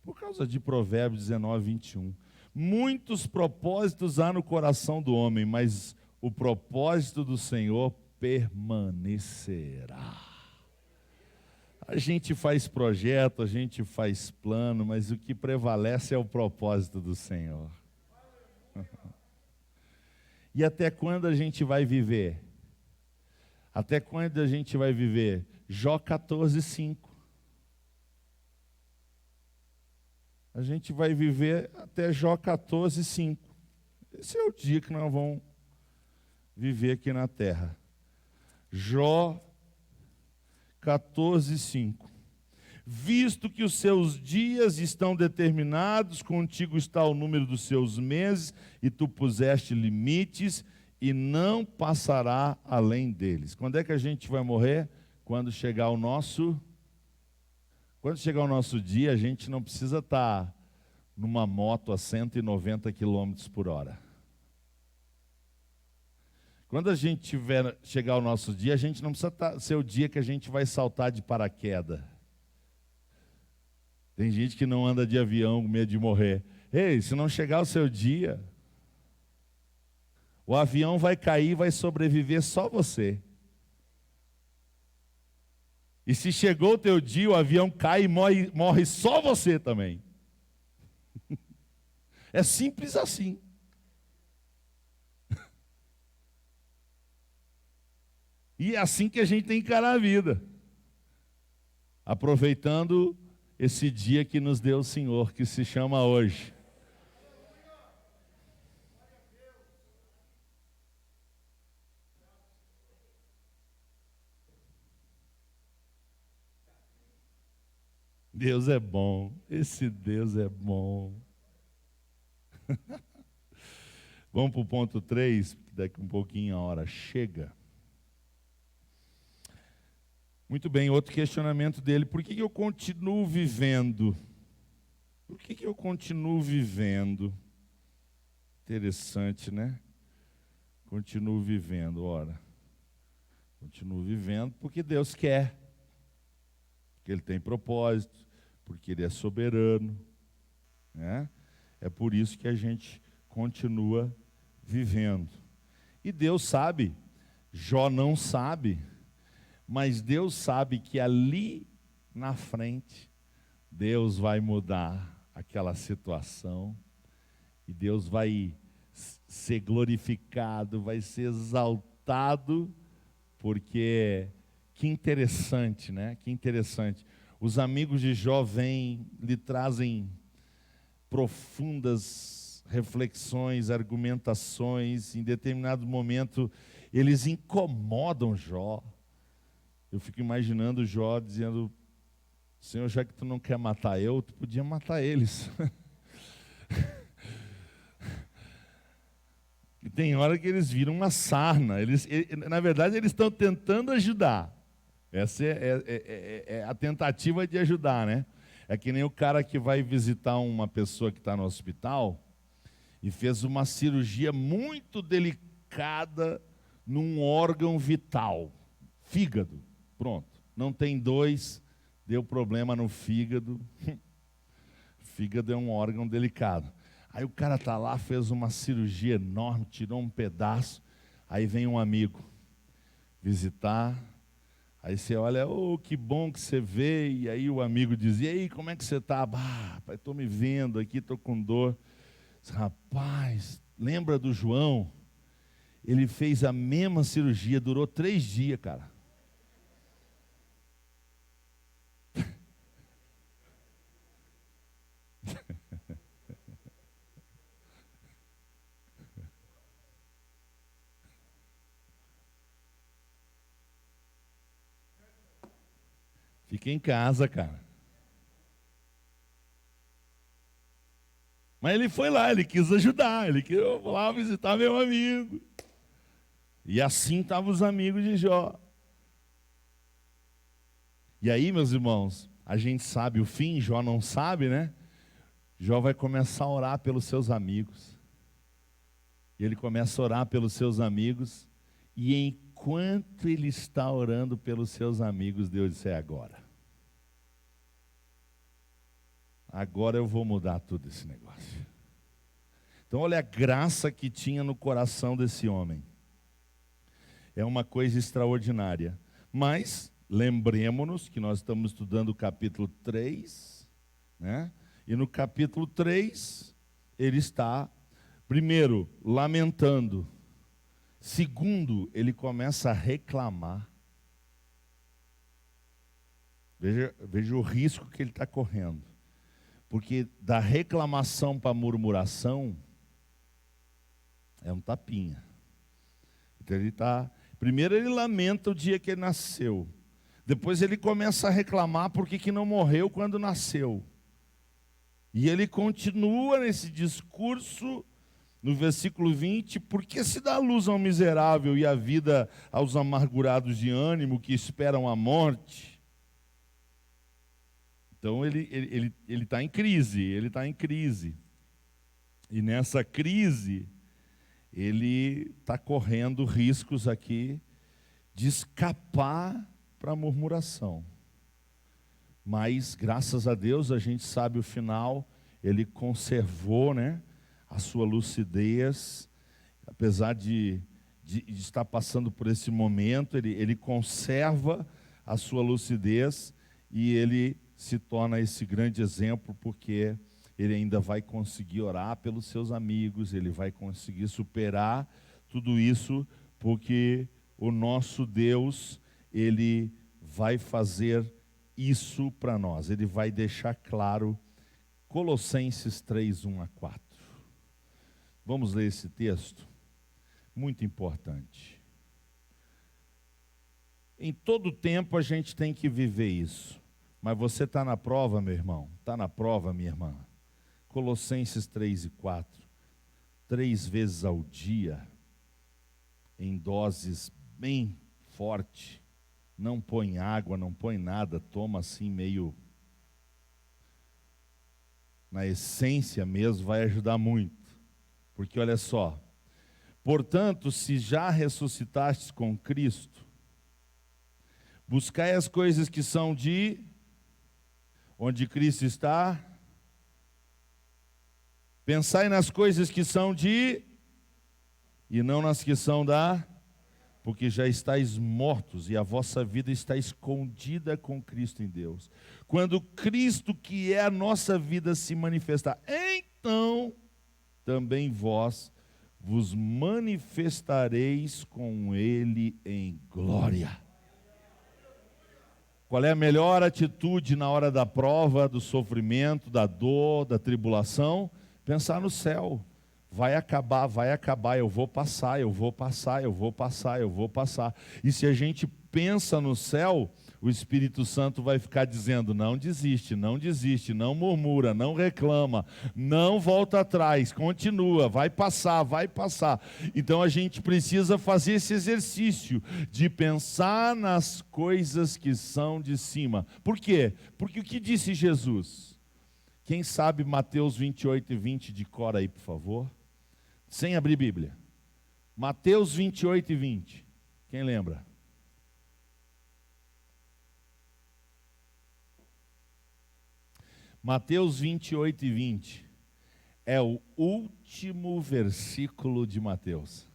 Por causa de Provérbios 19:21. Muitos propósitos há no coração do homem, mas o propósito do Senhor permanecerá. A gente faz projeto, a gente faz plano, mas o que prevalece é o propósito do Senhor. E até quando a gente vai viver? Até quando a gente vai viver? Jó 14:5. A gente vai viver até Jó 14:5. Esse é o dia que nós vamos viver aqui na terra. Jó 14:5. Visto que os seus dias estão determinados, contigo está o número dos seus meses, e tu puseste limites, e não passará além deles. Quando é que a gente vai morrer? Quando chegar o nosso dia, a gente não precisa estar numa moto a 190 km por hora. Quando a gente chegar o nosso dia, a gente não precisa ser o dia que a gente vai saltar de paraquedas. Tem gente que não anda de avião com medo de morrer. Ei, se não chegar o seu dia, o avião vai cair e vai sobreviver só você. E se chegou o teu dia, o avião cai e morre só você também. É simples assim. E é assim que a gente tem que encarar a vida. Aproveitando esse dia que nos deu o Senhor, que se chama hoje. Deus é bom, esse Deus é bom. Vamos para o ponto 3, que daqui um pouquinho a hora chega. Muito bem, outro questionamento dele, por que eu continuo vivendo? Por que eu continuo vivendo? Interessante, né? Continuo vivendo, ora. Continuo vivendo porque Deus quer. Porque Ele tem propósito, porque Ele é soberano, né? É por isso que a gente continua vivendo. E Deus sabe, Jó não sabe, mas Deus sabe que ali na frente, Deus vai mudar aquela situação, e Deus vai ser glorificado, vai ser exaltado, porque que interessante, né? Que interessante. Os amigos de Jó vêm, lhe trazem profundas reflexões, argumentações, em determinado momento eles incomodam Jó. Eu fico imaginando Jó dizendo: Senhor, já que tu não quer matar eu, tu podia matar eles. E tem hora que eles viram uma sarna. Na verdade, eles estão tentando ajudar. Essa é a tentativa de ajudar, né? É que nem o cara que vai visitar uma pessoa que está no hospital e fez uma cirurgia muito delicada num órgão vital, fígado. Pronto, não tem dois, deu problema no fígado. Fígado é um órgão delicado. Aí o cara está lá, fez uma cirurgia enorme, tirou um pedaço. Aí vem um amigo visitar. Aí você olha, oh, que bom que você veio. E aí o amigo diz, e aí, como é que você está? Ah, pai, estou me vendo aqui, estou com dor. Rapaz, lembra do João? Ele fez a mesma cirurgia, durou 3 dias, cara. Fica em casa, cara. Mas ele foi lá, ele quis ajudar, ele quis lá visitar meu amigo. E assim estavam os amigos de Jó. E aí, meus irmãos, a gente sabe o fim, Jó não sabe, né? Jó vai começar a orar pelos seus amigos. E ele começa a orar pelos seus amigos. E enquanto ele está orando pelos seus amigos, Deus disse, agora. Agora eu vou mudar tudo esse negócio. Então olha a graça que tinha no coração desse homem. É uma coisa extraordinária. Mas lembremos-nos que nós estamos estudando o capítulo 3, né? E no capítulo 3, ele está, primeiro, lamentando. Segundo, ele começa a reclamar. Veja o risco que ele está correndo. Porque da reclamação para a murmuração é um tapinha. Então ele está... Primeiro ele lamenta o dia que ele nasceu. Depois ele começa a reclamar porque que não morreu quando nasceu. E ele continua nesse discurso, no versículo 20, por que se dá luz ao miserável e a vida aos amargurados de ânimo que esperam a morte? Então ele está em crise, ele está em crise. E nessa crise, ele está correndo riscos aqui de escapar para a murmuração. Mas, graças a Deus, a gente sabe o final, ele conservou, né, a sua lucidez, apesar de estar passando por esse momento, ele conserva a sua lucidez e ele se torna esse grande exemplo, porque ele ainda vai conseguir orar pelos seus amigos, ele vai conseguir superar tudo isso, porque o nosso Deus, ele vai fazer isso para nós. Ele vai deixar claro, Colossenses 3, 1 a 4. Vamos ler esse texto? Muito importante. Em todo tempo a gente tem que viver isso. Mas você está na prova, meu irmão? Está na prova, minha irmã? Colossenses 3 e 4. 3 vezes ao dia, em doses bem forte. Não põe água, não põe nada, toma assim meio na essência mesmo, vai ajudar muito. Porque olha só, portanto, se já ressuscitastes com Cristo, buscai as coisas que são de onde Cristo está. Pensai nas coisas que são de e não nas que são da, porque já estáis mortos e a vossa vida está escondida com Cristo em Deus. Quando Cristo, que é a nossa vida, se manifestar, então também vós vos manifestareis com Ele em glória. Qual é a melhor atitude na hora da prova, do sofrimento, da dor, da tribulação? Pensar no céu. Vai acabar, eu vou passar, eu vou passar, eu vou passar, eu vou passar. E se a gente pensa no céu, o Espírito Santo vai ficar dizendo, não desiste, não desiste, não murmura, não reclama, não volta atrás, continua, vai passar, vai passar. Então a gente precisa fazer esse exercício de pensar nas coisas que são de cima. Por quê? Porque o que disse Jesus? Quem sabe Mateus 28 e 20 de cor aí, por favor? Sem abrir Bíblia. Mateus 28 e 20. Quem lembra? Mateus 28 e 20. É o último versículo de Mateus.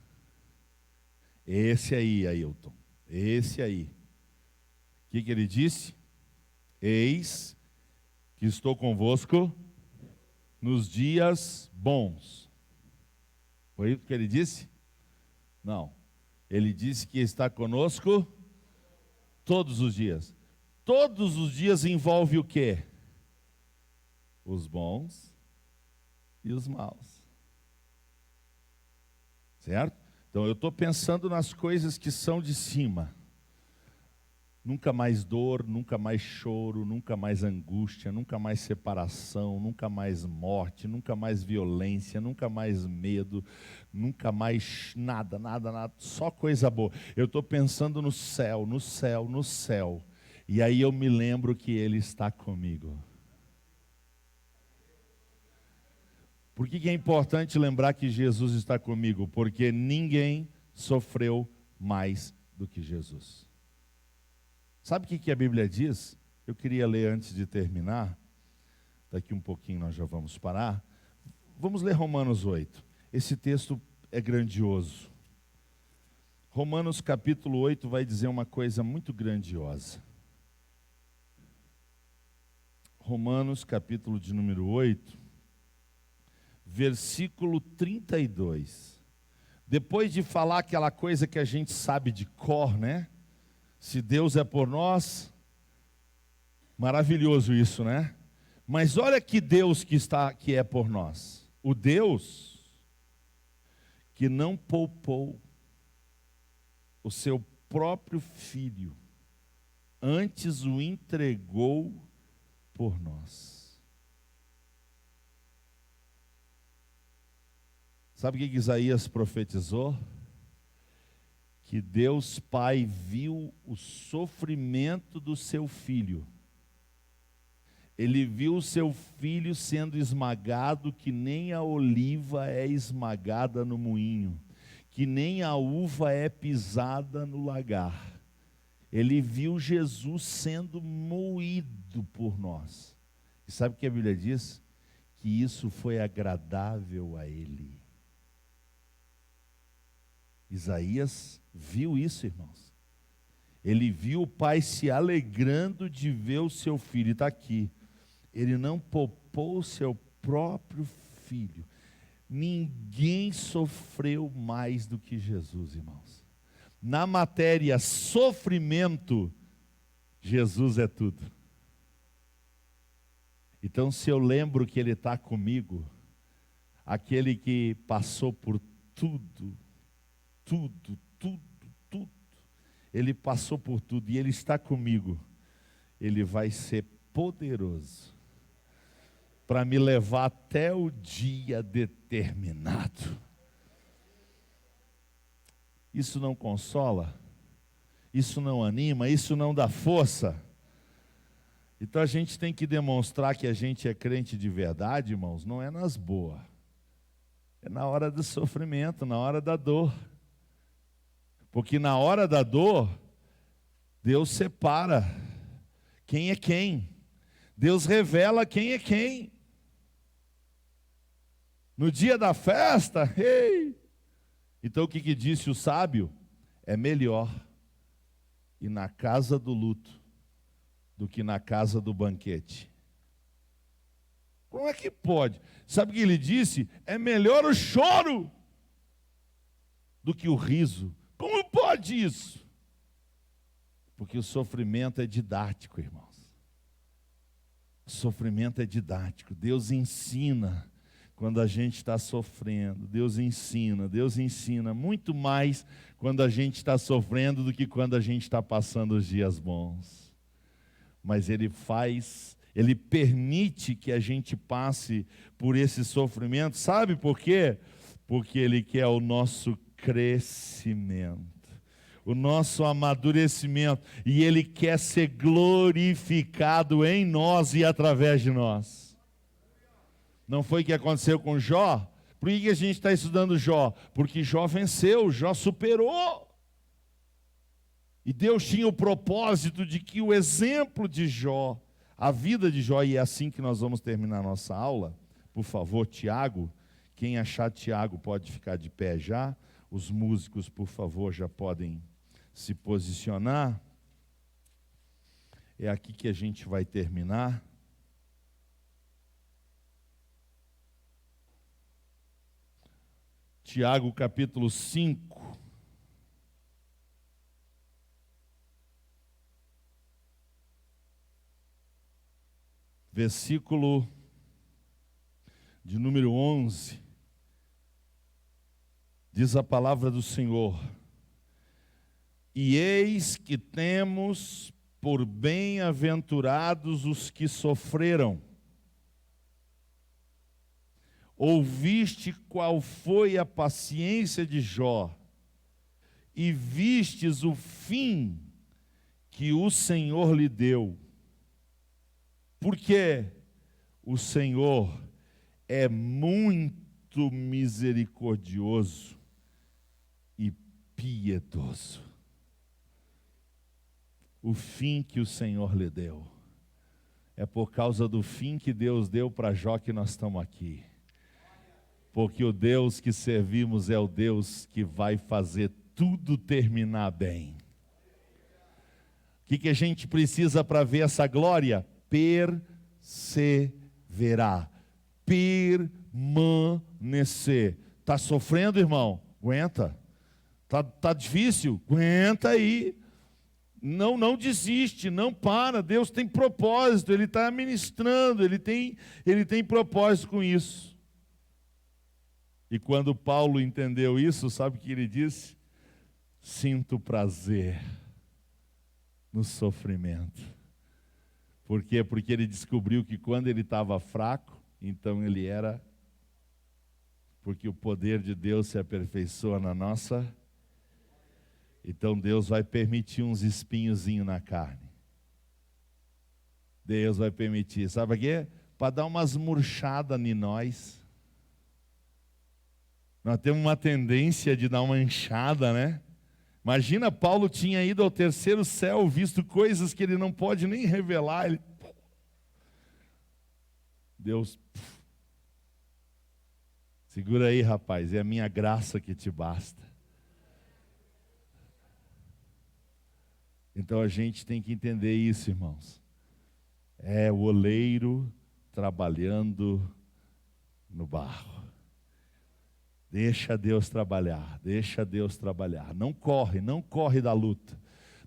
Esse aí, Ailton. Esse aí. O que ele disse? Eis que estou convosco nos dias bons. Foi o que ele disse? Não. Ele disse que está conosco todos os dias. Todos os dias envolve o quê? Os bons e os maus. Certo? Então eu estou pensando nas coisas que são de cima. Nunca mais dor, nunca mais choro, nunca mais angústia, nunca mais separação, nunca mais morte, nunca mais violência, nunca mais medo, nunca mais nada, só coisa boa. Eu estou pensando no céu, no céu, no céu. E aí eu me lembro que Ele está comigo. Por que é importante lembrar que Jesus está comigo? Porque ninguém sofreu mais do que Jesus. Sabe o que a Bíblia diz? Eu queria ler antes de terminar. Daqui um pouquinho nós já vamos parar. Vamos ler Romanos 8. Esse texto é grandioso. Romanos capítulo 8 vai dizer uma coisa muito grandiosa. Romanos capítulo de número 8, versículo 32. Depois de falar aquela coisa que a gente sabe de cor, né? Se Deus é por nós, maravilhoso isso, né? Mas olha que Deus que é por nós. O Deus que não poupou o seu próprio filho, antes o entregou por nós. Sabe o que Isaías profetizou? Que Deus Pai viu o sofrimento do seu filho. Ele viu o seu filho sendo esmagado, que nem a oliva é esmagada no moinho, que nem a uva é pisada no lagar. Ele viu Jesus sendo moído por nós. E sabe o que a Bíblia diz? Que isso foi agradável a ele. Isaías viu isso, irmãos. Ele viu o pai se alegrando de ver o seu filho. E está aqui. Ele não poupou o seu próprio filho. Ninguém sofreu mais do que Jesus, irmãos. Na matéria sofrimento, Jesus é tudo. Então, se eu lembro que Ele está comigo, aquele que passou por tudo, Ele passou por tudo e Ele está comigo, Ele vai ser poderoso para me levar até o dia determinado. Isso não consola? Isso não anima? Isso não dá força? Então a gente tem que demonstrar que a gente é crente de verdade, irmãos, não é nas boas. É na hora do sofrimento, na hora da dor. Porque na hora da dor, Deus separa quem é quem. Deus revela quem é quem. No dia da festa, ei! Então o que disse o sábio? É melhor ir na casa do luto do que na casa do banquete. Como é que pode? Sabe o que ele disse? É melhor o choro do que o riso. Como pode isso? Porque o sofrimento é didático, irmãos. O sofrimento é didático. Deus ensina quando a gente está sofrendo. Deus ensina muito mais quando a gente está sofrendo do que quando a gente está passando os dias bons. Mas Ele permite que a gente passe por esse sofrimento. Sabe por quê? Porque Ele quer o nosso crescimento, o nosso amadurecimento, e Ele quer ser glorificado em nós e através de nós. Não foi o que aconteceu com Jó? Por que a gente está estudando Jó? Porque Jó venceu, Jó superou. E Deus tinha o propósito de que o exemplo de Jó, a vida de Jó, e é assim que nós vamos terminar a nossa aula. Por favor, Tiago, quem achar Tiago pode ficar de pé já. Os músicos, por favor, já podem se posicionar. É aqui que a gente vai terminar. Tiago capítulo 5. Versículo de número 11, diz a palavra do Senhor: e eis que temos por bem-aventurados os que sofreram. Ouviste qual foi a paciência de Jó, e vistes o fim que o Senhor lhe deu. Porque o Senhor é muito misericordioso e piedoso. O fim que o Senhor lhe deu. É por causa do fim que Deus deu para Jó que nós estamos aqui. Porque o Deus que servimos é o Deus que vai fazer tudo terminar bem. O que a gente precisa para ver essa glória? Perseverar, permanecer. Está sofrendo, irmão? Aguenta. Tá difícil? Aguenta aí. Não desiste, não para. Deus tem propósito, Ele está ministrando, Ele tem propósito com isso. E quando Paulo entendeu isso, sabe o que ele disse? Sinto prazer no sofrimento. Por quê? Porque ele descobriu que quando ele estava fraco, então ele era... Porque o poder de Deus se aperfeiçoa na nossa... Então Deus vai permitir uns espinhozinhos na carne. Deus vai permitir. Sabe para quê? Para dar umas murchadas em nós. Nós temos uma tendência de dar uma manchada, né? Imagina, Paulo tinha ido ao terceiro céu, visto coisas que ele não pode nem revelar. Deus, segura aí, rapaz, é a minha graça que te basta. Então a gente tem que entender isso, irmãos. É o oleiro trabalhando no barro. Deixa Deus trabalhar, deixa Deus trabalhar. Não corre da luta.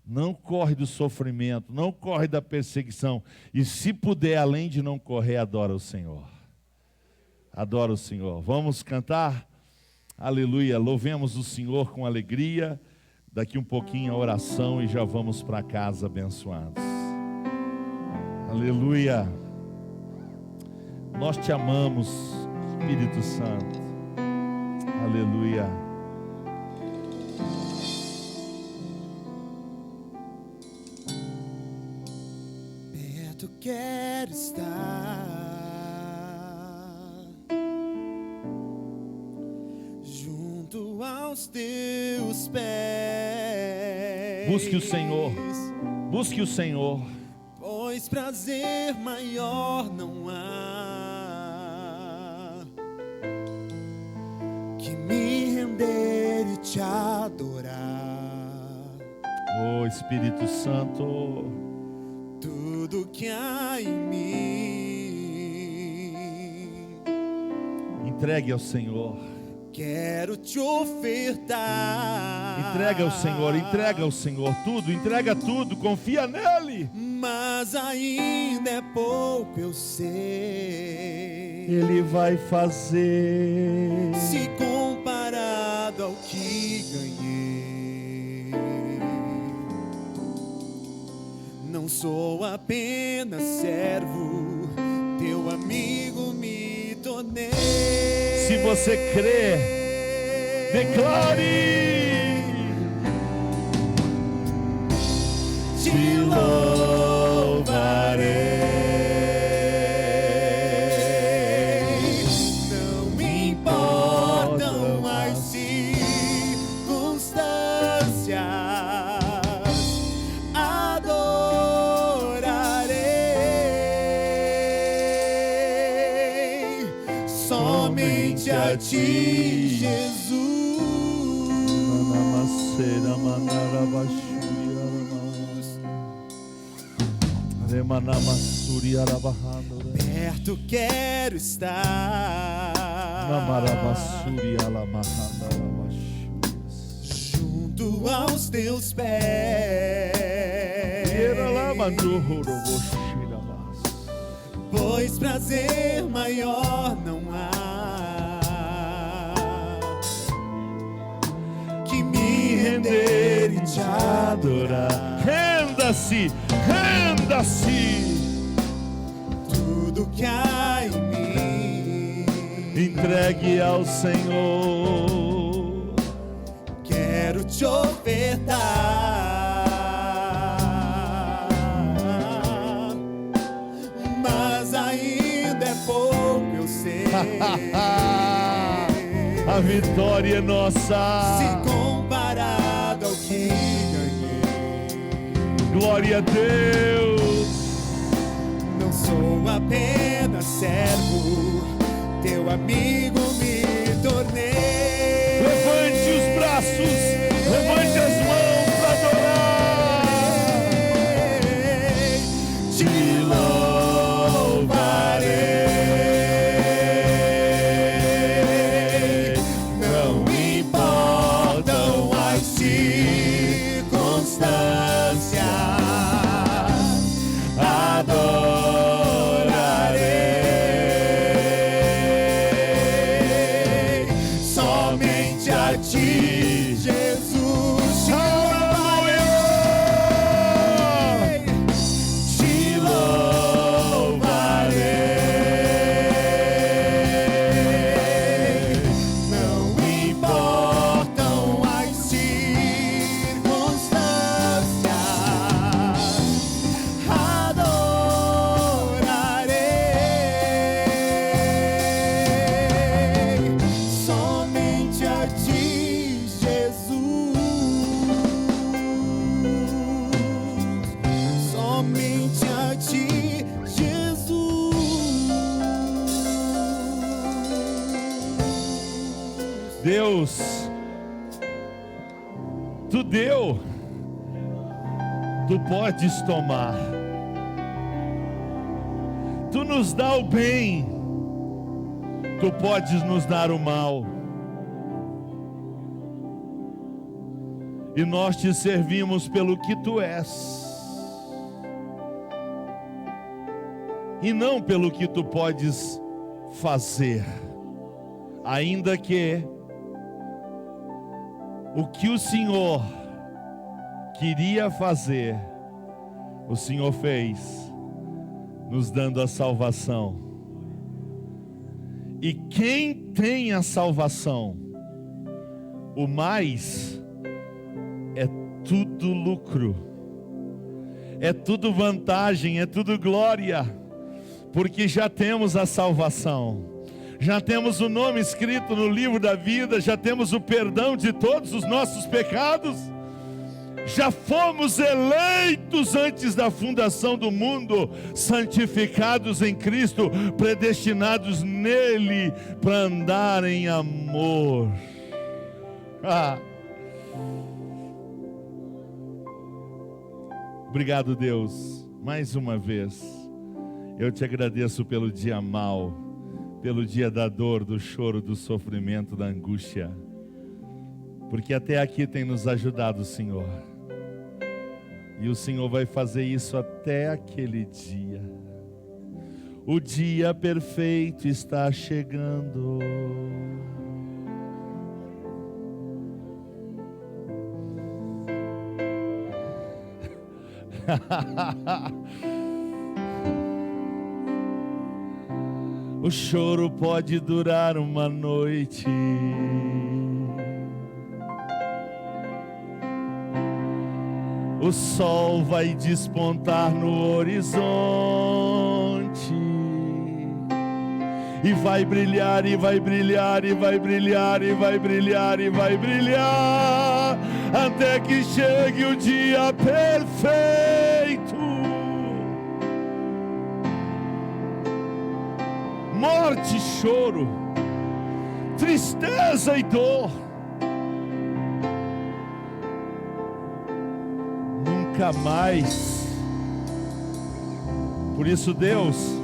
Não corre do sofrimento, não corre da perseguição. E se puder, além de não correr, adora o Senhor. Adora o Senhor. Vamos cantar? Aleluia. Louvemos o Senhor com alegria. Daqui um pouquinho a oração e já vamos para casa abençoados. Aleluia. Nós te amamos, Espírito Santo. Aleluia. Perto quero estar, junto aos teus pés. Busque o Senhor, busque o Senhor. Pois prazer maior não há que me render e te adorar. Oh Espírito Santo, tudo que há em mim entregue ao Senhor. Quero te ofertar. Entrega ao Senhor, entrega ao Senhor tudo, entrega tudo, confia nele. Mas ainda é pouco, eu sei. Ele vai fazer. Se comparado ao que ganhei, não sou apenas servo, teu amigo me tornei. Se você crê, declare. Te louvarei. Não me importam as circunstâncias, adorarei somente a ti, Jesus. Perto quero estar, junto aos teus pés. Pois prazer maior não há que me render e te adorar. Renda-se, renda-se. Tudo que há em mim Entregue ao Senhor. quero te ofertar, mas ainda é pouco, eu sei. A vitória é nossa. Se comparado ao que ganhei, Glória a Deus. não sou apenas servo, teu amigo me tornei. Levante os braços, levante as mãos para adorar. Te louvarei. Não importam as circunstâncias, adorarei somente a ti, Jesus. Te louvarei. Não importam as circunstâncias, adorarei Deus, Tu deu, Tu podes tomar. Tu nos dá o bem, Tu podes nos dar o mal. E nós te servimos pelo que Tu és, e não pelo que Tu podes fazer. Ainda que o que o Senhor queria fazer, o Senhor fez, nos dando a salvação. E quem tem a salvação, o mais é tudo lucro, é tudo vantagem, é tudo glória, porque já temos a salvação, já temos o nome escrito no livro da vida, já temos o perdão de todos os nossos pecados, já fomos eleitos antes da fundação do mundo, santificados em Cristo, predestinados nele para andar em amor. Obrigado, Deus, mais uma vez. Eu te agradeço pelo dia mau, pelo dia da dor, do choro, do sofrimento, da angústia, porque até aqui tem nos ajudado, Senhor. E o Senhor vai fazer isso até aquele dia. O dia perfeito está chegando. O choro pode durar uma noite, o sol vai despontar no horizonte, e vai brilhar, e vai brilhar, e vai brilhar, e vai brilhar, e vai brilhar, até que chegue o dia perfeito. Morte, choro, tristeza e dor nunca mais. Por isso, Deus,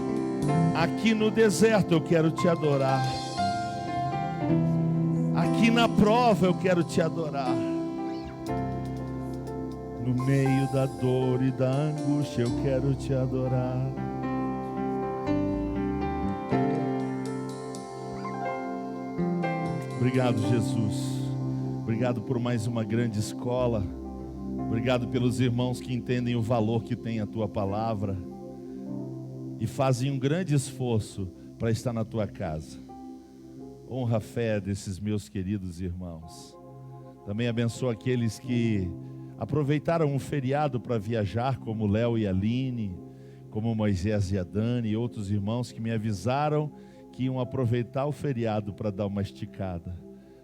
aqui no deserto eu quero te adorar, aqui na prova eu quero te adorar, no meio da dor e da angústia eu quero te adorar. Obrigado, Jesus. Obrigado por mais uma grande escola. Obrigado pelos irmãos que entendem o valor que tem a Tua palavra e fazem um grande esforço para estar na Tua casa. Honra a fé desses meus queridos irmãos. Também abençoa aqueles que aproveitaram um feriado para viajar, como Léo e Aline, como Moisés e a Dani e outros irmãos que me avisaram que iam aproveitar o feriado para dar uma esticada.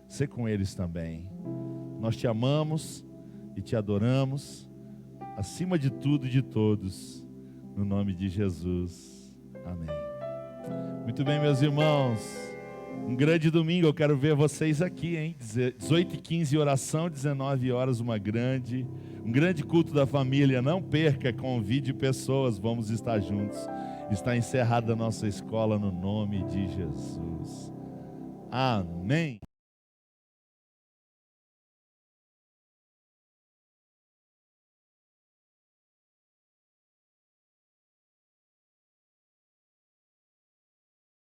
Sê com eles também. Nós te amamos e te adoramos, acima de tudo e de todos, no nome de Jesus. Amém. Muito bem, meus irmãos, um grande domingo, eu quero ver vocês aqui, hein? 18h15 oração, 19 horas um grande culto da família. Não perca, convide pessoas, vamos estar juntos. Está encerrada a nossa escola no nome de Jesus. Amém.